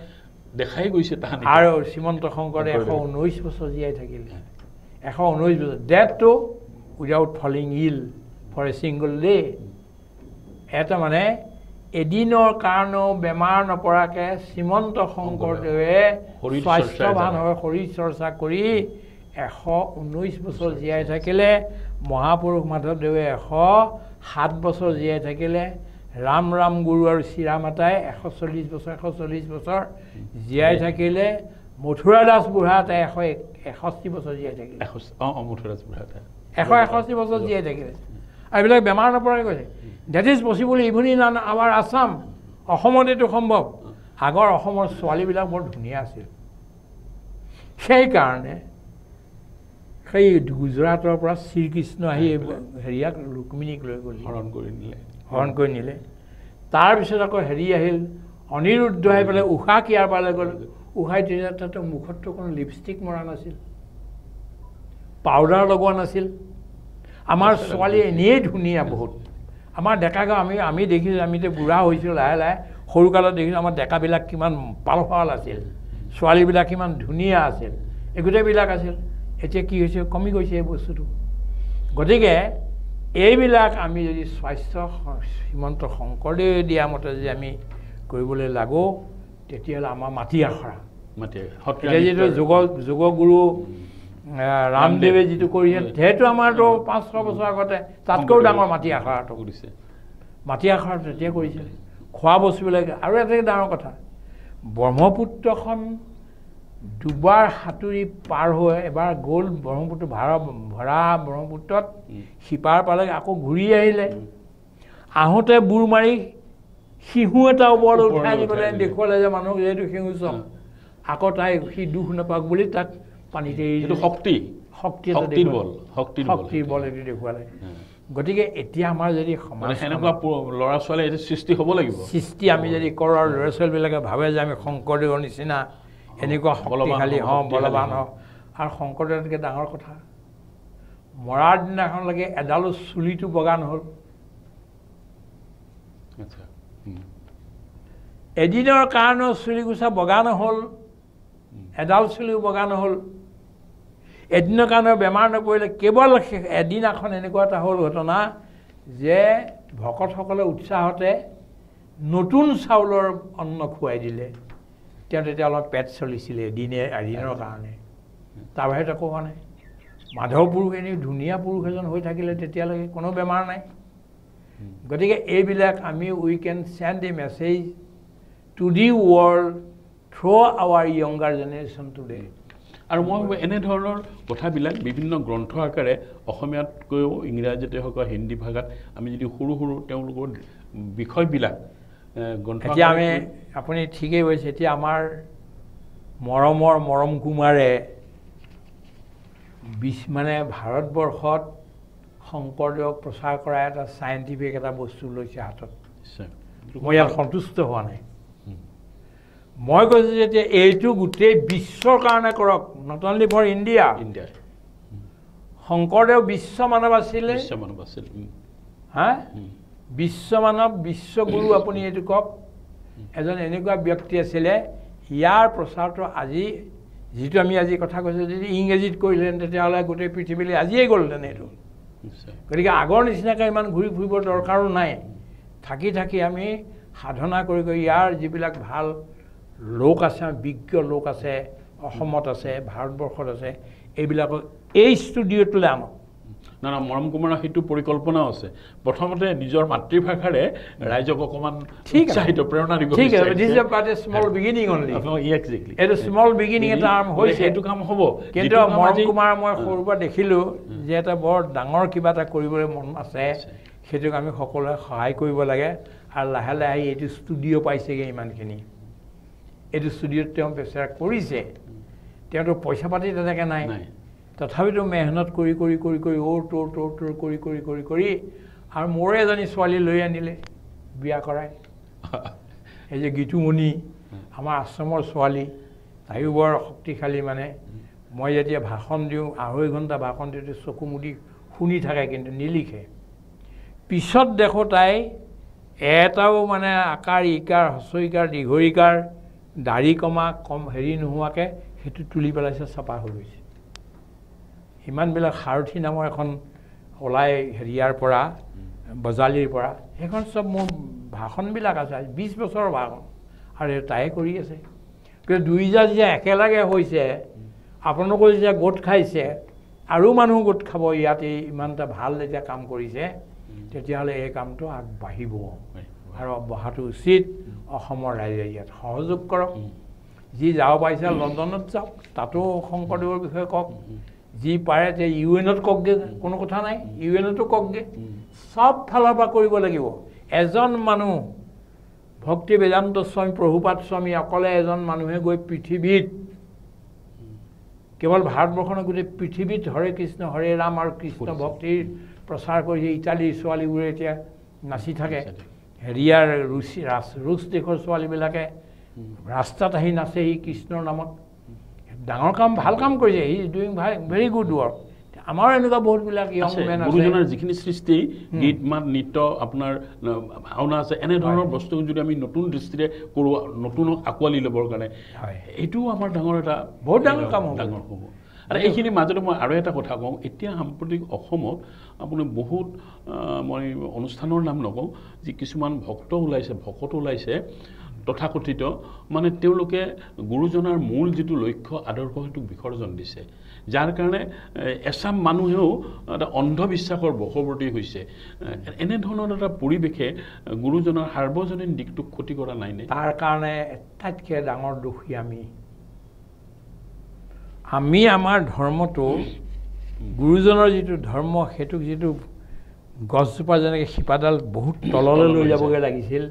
B: দেখাই গৈছে তাহানি
A: আৰু শ্ৰীমন্ত শংকৰে 119 বছৰ জীয়াই থাকিল 119 বছৰ death to without falling ill for a single day এটা মানে এদিনৰ কাৰণেও বেমাৰ নপৰাকৈ শ্ৰীমন্ত শংকৰদেৱে স্বাস্থ্যৱান হৈ শৰীৰ চৰ্চা কৰি 119 বছৰ জীয়াই থাকিলে মহাপুৰুষ মাধৱদেৱে 107 বছৰ জীয়াই থাকিলে ৰাম গুৰু আৰু শ্ৰীৰামাতাই 140 বছৰ জীয়াই থাকিলে মথুৰা দাস বুঢ়াতাই 161 বছৰ জীয়াই থাকিলে
B: মথুৰাদাস বুঢ়াতাই
A: 161 বছৰ জীয়াই থাকিলে আৰু এইবিলাক বেমাৰ নপৰাকৈ কৈছে that is possible even in our Assam অসমত এইটো সম্ভৱ আগৰ অসমৰ ছোৱালীবিলাক বৰ ধুনীয়া আছিল সেইকাৰণে সেই গুজৰাটৰ পৰা শ্ৰীকৃষ্ণ আহি হেৰিয়াক ৰুক্মিণীক লৈ গ'ল হৰণ কৰি নিলে তাৰপিছত আকৌ হেৰি আহিল অনিৰুদ্ধ আহি পেলাই উষা কিয়াৰ পালে গ'ল উষাই তেতিয়া তাতে মুখততো কোনো লিপষ্টিক মৰা নাছিল পাউডাৰ লগোৱা নাছিল আমাৰ ছোৱালী এনেই ধুনীয়া বহুত আমাৰ ডেকা আমি দেখিছোঁ আমি এতিয়া বুঢ়া হৈছোঁ লাহে লাহে সৰুকালত দেখিছোঁ আমাৰ ডেকাবিলাক কিমান পালফাল আছিল ছোৱালীবিলাক কিমান ধুনীয়া আছিল এই গোটেইবিলাক আছিল এতিয়া কি হৈছে কমি গৈছে এই বস্তুটো গতিকে এইবিলাক আমি যদি স্বাস্থ্য শ্ৰীমন্ত শংকৰদেৱে দিয়া মতে যদি আমি কৰিবলৈ লাগোঁ তেতিয়াহ'লে আমাৰ মাটি আখৰা এতিয়া যিটো যোগগুৰু ৰামদেৱে যিটো কৰিছে সেইটো আমাৰতো 500 বছৰ আগতে তাতকৈও ডাঙৰ মাটি আখৰাটো কৰিছে মাটি আখৰা তেতিয়া কৰিছে খোৱা বস্তুবিলাক আৰু এটা ডাঙৰ কথা ব্ৰহ্মপুত্ৰখন দুবাৰ সাঁতুৰি পাৰ হৈ এবাৰ গ'ল ব্ৰহ্মপুত্ৰ ভৰা ব্ৰহ্মপুত্ৰত সিপাৰ পালে আকৌ ঘূৰি আহিলে আহোঁতে বুৰ মাৰি শিহু এটা ওপৰলৈ উঠাই আনি পেলাই দেখুৱালে যে মানুহক যিহেতু শিহু চম আকৌ তাই সি দুখ নাপাওক বুলি তাক পানীতে শক্তিৰ বল এইটো দেখুৱালে গতিকে এতিয়া আমাৰ যদি সমাজ
B: সেনেকুৱা ল'ৰা ছোৱালী এইটো সৃষ্টি হ'ব লাগিব
A: সৃষ্টি আমি যদি কৰোঁ আৰু ল'ৰা ছোৱালীবিলাকে ভাবে যে আমি শংকৰদেৱৰ নিচিনা এনেকুৱা শক্তিশালী হওঁ বলৱান হওঁ আৰু শংকৰদেৱতকৈ ডাঙৰ কথা মৰাৰ দিনাখনলৈকে এডালো চুলিটো বগা নহ'ল এদিনৰ কাৰণেও চুলি কোচা বগা নহ'ল এডাল চুলিও বগা নহ'ল এদিনৰ কাৰণে বেমাৰ নপৰিলে কেৱল এদিনাখন এনেকুৱা এটা হ'ল ঘটনা যে ভকতসকলে উৎসাহতে নতুন চাউলৰ অন্ন খুৱাই দিলে তেওঁ তেতিয়া অলপ পেট চলিছিলে এদিনৰ কাৰণে তাৰ বাহিৰত একো হোৱা নাই মাধৱ পুৰুষ এনেই ধুনীয়া পুৰুষ এজন হৈ থাকিলে তেতিয়ালৈকে কোনো বেমাৰ নাই গতিকে এইবিলাক আমি we can send a message to the world through our younger generation today
B: আৰু মই ভাবোঁ এনেধৰণৰ কথাবিলাক বিভিন্ন গ্ৰন্থ আকাৰে অসমীয়াতকৈও ইংৰাজীতে হওক বা হিন্দী ভাষাত আমি যদি সৰু সৰু তেওঁলোকৰ বিষয়বিলাক গ্ৰন্থ
A: এতিয়া আমি আপুনি ঠিকেই কৈছে এতিয়া আমাৰ মৰম কুমাৰে মানে ভাৰতবৰ্ষত শংকৰদেৱক প্ৰচাৰ কৰা এটা চাইণ্টিফিক এটা বস্তু লৈছে হাতত মই ইয়াত সন্তুষ্ট হোৱা নাই মই কৈছোঁ যে এতিয়া এইটো গোটেই বিশ্বৰ কাৰণে কৰক not only for India Sankardev বিশ্বমানৱ আছিলে হা বিশ্বমানৱ বিশ্বগুৰু আপুনি এইটো কওক এজন এনেকুৱা ব্যক্তি আছিলে ইয়াৰ প্ৰচাৰটো আজি যিটো আমি আজি কথা কৈছোঁ যদি ইংৰাজীত কৰিলেহেঁতেন তেতিয়াহ'লে গোটেই পৃথিৱীলৈ আজিয়ে গ'লহেঁতেন এইটো গতিকে আগৰ নিচিনাকৈ ইমান ঘূৰি ফুৰিব দৰকাৰো নাই থাকি আমি সাধনা কৰি ইয়াৰ যিবিলাক ভাল লোক আছে বিজ্ঞ লোক আছে অসমত আছে ভাৰতবৰ্ষত আছে এইবিলাকক এই ষ্টুডিঅ'টোলৈ আনক
B: না মৰম কুমাৰৰ সেইটো পৰিকল্পনাও আছে প্ৰথমতে নিজৰ মাতৃভাষাৰে ৰাইজক অকণমান উৎসাহিত প্ৰেৰণা দিব
A: ঠিক আছে this is but a small beginning only
B: exactly
A: এইটো স্মল বিগিনিং এটা আৰম্ভ হৈছে
B: সেইটো কাম হ'ব
A: কিন্তু মৰম কুমাৰ মই সৰুৰ পৰা দেখিলোঁ যে এটা বৰ ডাঙৰ কিবা এটা কৰিবলৈ মন আছে সেইটোক আমি সকলোৱে সহায় কৰিব লাগে আৰু লাহে লাহে এইটো ষ্টুডিঅ' পাইছেগৈ ইমানখিনি এইটো ষ্টুডিঅ'ত তেওঁ বেচেৰা কৰিছে তেওঁতো পইচা পাতি তেনেকৈ নাই তথাপিতো মেহনত কৰি তোৰ কৰি আৰু মোৰে এজনী ছোৱালী লৈ আনিলে বিয়া কৰাই এই যে গীতুমণি আমাৰ আশ্ৰমৰ ছোৱালী তাইও বৰ শক্তিশালী মানে মই যেতিয়া ভাষণ দিওঁ 2.5 ঘণ্টা ভাষণ দিওঁতে চকু মুদি শুনি থাকে কিন্তু নিলিখে পিছত দেখোঁ তাই এটাও মানে আকাৰ ইকাৰ হস্ৰইকাৰ দীঘৰিকাৰ দাড়ি কমা হেৰি নোহোৱাকৈ সেইটো তুলি পেলাইছে চাপা হৈ গৈছে ইমানবিলাক সাৰথি নামৰ এখন ওলাই হেৰিয়াৰ পৰা বজালিৰ পৰা সেইখন চব মোৰ ভাষণবিলাক আছে 20 বছৰৰ ভাষণ আৰু তাই কৰি আছে কিন্তু দুইজা যেতিয়া একেলগে হৈছে আপোনালোকৰ যেতিয়া গোট খাইছে আৰু মানুহ গোট খাব ইয়াতে ইমান এটা ভাল যেতিয়া কাম কৰিছে তেতিয়াহ'লে এই কামটো আগবাঢ়িব আৰু বহাটো উচিত অসমৰ ৰাইজে ইয়াত সহযোগ কৰক যি যাব পাৰিছে লণ্ডনত যাওক তাতো শংকৰদেৱৰ বিষয়ে কওক যি পাৰে তে ইউএনত কওকগৈ কোনো কথা নাই ইউএনতো কওকগৈ সব ফালৰ পৰা কৰিব লাগিব এজন মানুহ ভক্তি বেদান্ত স্বামী প্ৰভুপাদ স্বামী অকলে এজন মানুহে গৈ পৃথিৱীত কেৱল ভাৰতবৰ্ষৰ গোটেই পৃথিৱীত হৰে কৃষ্ণ হৰে ৰাম আৰু কৃষ্ণ ভক্তিৰ প্ৰচাৰ কৰি ইটালীৰ ছোৱালীবোৰে এতিয়া নাচি থাকে হেৰিয়াৰ ৰুছ দেশৰ ছোৱালীবিলাকে ৰাস্তাত আহি নাচে সি কৃষ্ণৰ নামত ডাঙৰ কাম ভাল কাম কৰিছে he is doing very good work আমাৰো এনেকুৱা বহুতবিলাক ইয়ং মেন আছে
B: গুৰুজনাৰ যিখিনি সৃষ্টি গীত মাত নৃত্য আপোনাৰ ভাওনা আছে এনেধৰণৰ বস্তু যদি আমি নতুন দৃষ্টিৰে কৰোঁ নতুনক আঁকোৱালি ল'বৰ কাৰণে এইটোও আমাৰ ডাঙৰ এটা
A: বহুত ডাঙৰ কাম
B: হ'ব আৰু এইখিনি মাজতে মই আৰু এটা কথা কওঁ এতিয়া সাম্প্ৰতিক অসমত আপুনি বহুত মই অনুষ্ঠানৰ নাম নকওঁ যি কিছুমান ভক্ত ওলাইছে তথাকথিত মানে তেওঁলোকে গুৰুজনাৰ মূল যিটো লক্ষ্য আদৰ্শ সেইটোক বিসৰ্জন দিছে যাৰ কাৰণে এছাম মানুহেও এটা অন্ধবিশ্বাসৰ বশৱৰ্তী হৈছে এনেধৰণৰ এটা পৰিৱেশে গুৰুজনাৰ সাৰ্বজনীন দিশটোক ক্ষতি কৰা নাইনে
A: তাৰ কাৰণে আটাইতকৈ ডাঙৰ দোষী আমি আমাৰ ধৰ্মটো গুৰুজনৰ যিটো ধৰ্ম সেইটোক যিটো গছজোপা যেনেকৈ শিপাডাল বহুত তললৈ লৈ যাবগৈ লাগিছিল,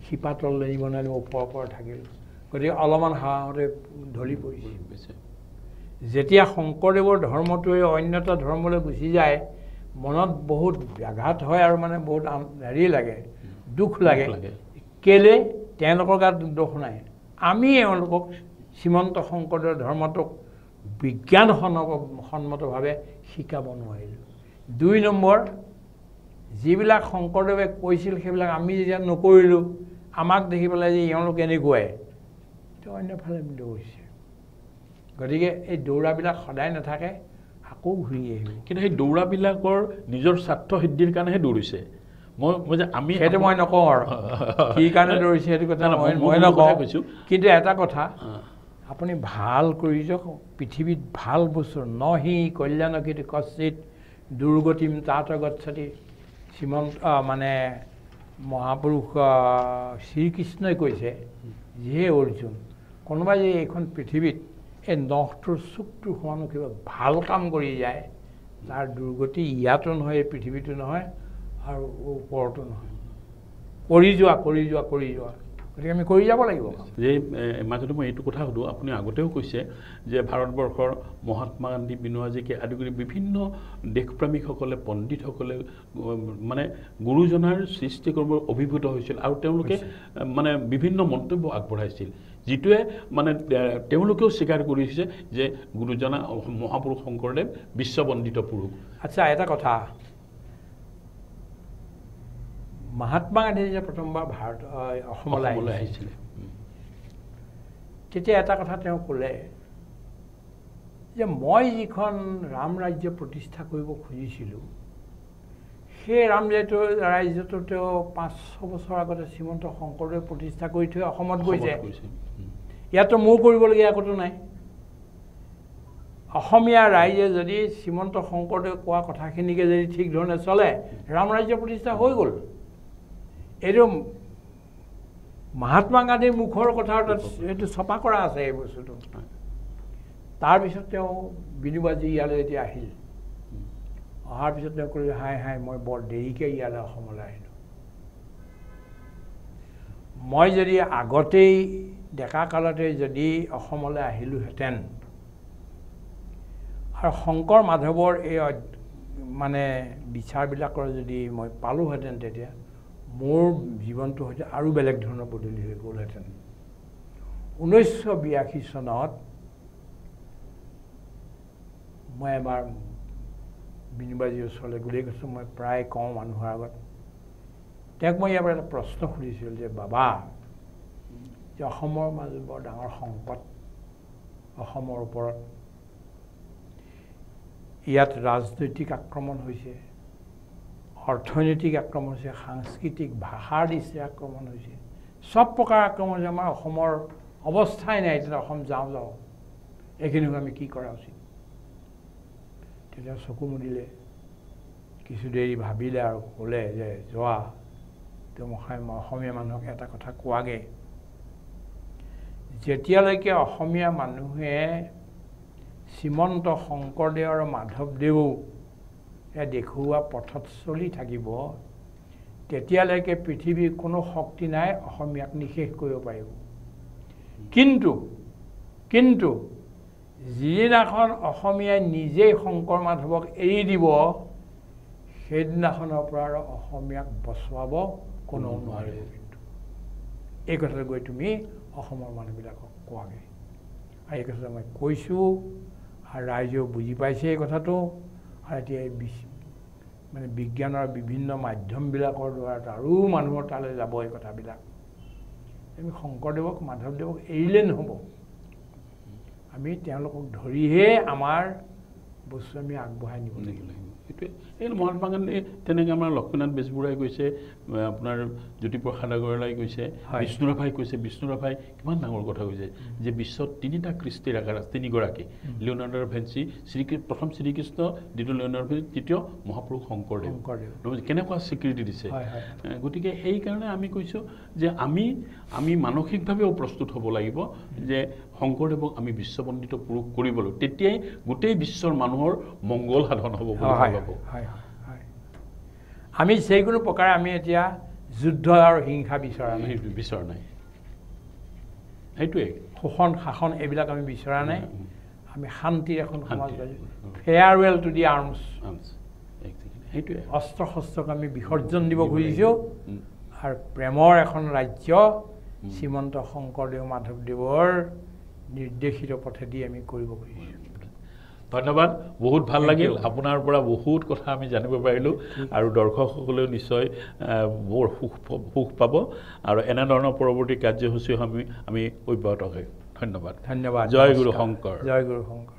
A: শিপা তললৈ নিব নোৱাৰিলে ওপৰৰ থাকিল, গতিকে অলপমান হাৱাহতে ঢলি পৰিছিল। যেতিয়া শংকৰদেৱৰ ধৰ্মটোৱে অন্য এটা ধৰ্মলৈ গুচি যায়, মনত বহুত ব্যাঘাত হয় আৰু মানে বহুত হেৰি লাগে, দুখ লাগে। কেলে তেওঁলোকৰ গাত দোষ নাই, আমি এওঁলোকক শ্ৰীমন্ত শংকৰদেৱৰ ধৰ্মটোক বিজ্ঞানসন্মতভাৱে শিকাব নোৱাৰিলোঁ। ২ নম্বৰ, যিবিলাক শংকৰদেৱে কৈছিল সেইবিলাক আমি যেতিয়া নকৰিলোঁ, আমাক দেখি পেলাই যে এওঁলোক এনেকুৱাই, সেইটো অন্যফালে দৌৰিছে। গতিকে এই দৌৰাবিলাক সদায় নাথাকে, আকৌ ঘূৰি আহিব।
B: কিন্তু সেই দৌৰাবিলাকৰ নিজৰ স্বাৰ্থ সিদ্ধিৰ কাৰণেহে দৌৰিছে। মই যে আমি
A: সেইটো মই নকওঁ আৰু কি কাৰণে দৌৰিছে সেইটো কথা মই নকওঁ। কিন্তু এটা কথা, আপুনি ভাল কৰি যাওক, পৃথিৱীত ভাল বস্তু নহি কল্যাণকৃত কচিত দুৰ্গতিম তাত গচ্ছতি, শ্ৰীমন্ত মানে মহাপুৰুষ শ্ৰীকৃষ্ণই কৈছে, যিহে অৰ্জুন, কোনোবাই যে এইখন পৃথিৱীত এই নখটোৰ চুকটোৰ সমানো কিবা ভাল কাম কৰি যায়, তাৰ দুৰ্গতি ইয়াতো নহয়, এই পৃথিৱীতো নহয় আৰু ওপৰতো নহয়। কৰি যোৱা গতিকে আমি কৰি যাব লাগিব।
B: যে মাজতে মই এইটো কথা সুধোঁ, আপুনি আগতেও কৈছে যে ভাৰতবৰ্ষৰ মহাত্মা গান্ধী, বিনোৱা হাজৰিকা আদি কৰি বিভিন্ন দেশপ্ৰেমিকসকলে, পণ্ডিতসকলে মানে গুৰুজনাৰ সৃষ্টি কৰ্মৰ অভিভূত হৈছিল আৰু তেওঁলোকে মানে বিভিন্ন মন্তব্য আগবঢ়াইছিল, যিটোৱে মানে তেওঁলোকেও স্বীকাৰ কৰিছে যে গুৰুজনা মহাপুৰুষ শংকৰদেৱ বিশ্ববন্দিত পুৰুষ।
A: আচ্ছা, এটা কথা, মহাত্মা গান্ধী যে প্ৰথমবাৰ অসমলৈ আহিছিলে, তেতিয়া এটা কথা তেওঁ ক'লে যে মই যিখন ৰাম ৰাজ্য প্ৰতিষ্ঠা কৰিব খুজিছিলোঁ, সেই ৰাজ্যটো তেওঁ ৫-৬ বছৰ আগতে শ্ৰীমন্ত শংকৰদেৱে প্ৰতিষ্ঠা কৰি থৈ অসমত গৈছে। ইয়াতো মোৰ কৰিবলগীয়া একোতো নাই। অসমীয়া ৰাইজে যদি শ্ৰীমন্ত শংকৰদেৱে কোৱা কথাখিনিকে যদি ঠিক ধৰণে চলে, ৰাম ৰাজ্য প্ৰতিষ্ঠা হৈ গ'ল। এইটো মহাত্মা গান্ধীৰ মুখৰ কথা, এইটো ছপা কৰা আছে এই বস্তুটো। তাৰপিছত তেওঁ বিনোবাজী ইয়ালৈ এতিয়া আহিল, অহাৰ পিছত তেওঁ ক'লে, হাই মই বৰ দেৰিকৈ ইয়ালৈ অসমলৈ আহিলোঁ। মই যদি আগতেই ডেকা কালতে যদি অসমলৈ আহিলোহেঁতেন আৰু শংকৰ মাধৱৰ এই মানে বিচাৰবিলাকৰ যদি মই পালোহেঁতেন, তেতিয়া মোৰ জীৱনটো হয়তো আৰু বেলেগ ধৰণৰ বদলি হৈ গ'লহেঁতেন। 1982 চনত মই এবাৰ বিনোবাজীৰ ওচৰলৈ গ'লে কৈছোঁ, মই প্ৰায় কওঁ মানুহৰ আগত, তেওঁক মই ইয়াৰ পৰা এটা প্ৰশ্ন সুধিছিলোঁ যে বাবা, যে অসমৰ মাজত বৰ ডাঙৰ সংকট, অসমৰ ওপৰত ইয়াত ৰাজনৈতিক আক্ৰমণ হৈছে, অৰ্থনৈতিক আক্ৰমণ হৈছে, সাংস্কৃতিক ভাষাৰ দৃষ্টিৰে আক্ৰমণ হৈছে, চব প্ৰকাৰ আক্ৰমণ হৈছে, আমাৰ অসমৰ অৱস্থাই নাই, তেতিয়া অসম যাওঁ এইখিনিক আমি কি কৰা উচিত? তেতিয়া চকু মুদিলে, কিছু দেৰি ভাবিলে আৰু ক'লে যে যোৱা, তেওঁ অসমীয়া মানুহক এটা কথা কোৱাগে, যেতিয়ালৈকে অসমীয়া মানুহে শ্ৰীমন্ত শংকৰদেৱ আৰু মাধৱদেৱো দেখুওৱা পথত চলি থাকিব, তেতিয়ালৈকে পৃথিৱীৰ কোনো শক্তি নাই অসমীয়াক নিশেষ কৰিব পাৰিব। কিন্তু যিদিনাখন অসমীয়াই নিজেই শংকৰ মাধৱক এৰি দিব, সেইদিনাখনৰ পৰা আৰু অসমীয়াক বচোৱাব কোনেও নোৱাৰিব। কিন্তু এই কথাটো গৈ তুমি অসমৰ মানুহবিলাকক কোৱাগৈ। আৰু এই কথাটো মই কৈছোঁ আৰু ৰাইজেও বুজি পাইছে এই কথাটো। আৰু এতিয়া মানে বিজ্ঞানৰ বিভিন্ন মাধ্যমবিলাকৰ দ্বাৰা আৰু মানুহৰ তালৈ যাব এই কথাবিলাক। আমি শংকৰদেৱক মাধৱদেৱক এৰিলে নহ'ব, আমি তেওঁলোকক ধৰিহে আমাৰ বস্তু আমি আগবঢ়াই নিব লাগিব।
B: সেইটোৱে এই মহাত্মা গান্ধী, তেনেকৈ আমাৰ লক্ষ্মীনাথ বেজবৰুৱাই কৈছে, আপোনাৰ জ্যোতিপ্ৰসাদ আগৰৱালাই কৈছে, বিষ্ণুৰাভাই কৈছে। বিষ্ণুৰাভাই কিমান ডাঙৰ কথা কৈছে যে বিশ্বত 3টা কৃষ্টিৰ আকাৰ আছে, 3গৰাকী, লিঅ'নাৰ্ডো দা ভিঞ্চি, প্ৰথম শ্ৰীকৃষ্ণ, দ্বিতীয় লিঅ'নাৰ্ডো দা ভিঞ্চি, তৃতীয় মহাপুৰুষ শংকৰদেৱ। কেনেকুৱা স্বীকৃতি দিছে। গতিকে সেইকাৰণে আমি কৈছোঁ যে আমি মানসিকভাৱেও প্ৰস্তুত হ'ব লাগিব যে শংকৰদেৱক আমি বিশ্ববন্দিত পুৰুষ কৰিবলৈ, তেতিয়াই গোটেই বিশ্বৰ মানুহৰ মংগল সাধন হ'ব বুলি ভাবোঁ।
A: আমি যিকোনো প্ৰকাৰে আমি এতিয়া যুদ্ধ আৰু হিংসা বিচৰা নাই,
B: বিচৰা নাই, সেইটোৱে
A: শোষণ শাসন এইবিলাক আমি বিচৰা নাই। আমি শান্তিৰ এখন সমাজ ফেয়াৰৱেল টু দি আৰ্মছ,
B: সেইটোৱে
A: অস্ত্ৰ শস্ত্ৰক আমি বিসৰ্জন দিব খুজিছোঁ আৰু প্ৰেমৰ এখন ৰাজ্য শ্ৰীমন্ত শংকৰদেৱ মাধৱদেৱৰ নিৰ্দেশিত পথেদি আমি কৰিব খুজিছোঁ।
B: ধন্যবাদ, বহুত ভাল লাগিল, আপোনাৰ পৰা বহুত কথা আমি জানিব পাৰিলোঁ আৰু দৰ্শকসকলেও নিশ্চয় বৰ সুখ পাব আৰু এনেধৰণৰ পৰৱৰ্তী কাৰ্যসূচী আমি অব্যাহত কৰিম। ধন্যবাদ।
A: ধন্যবাদ।
B: জয় গুৰু শংকৰ।
A: জয় গুৰু শংকৰ।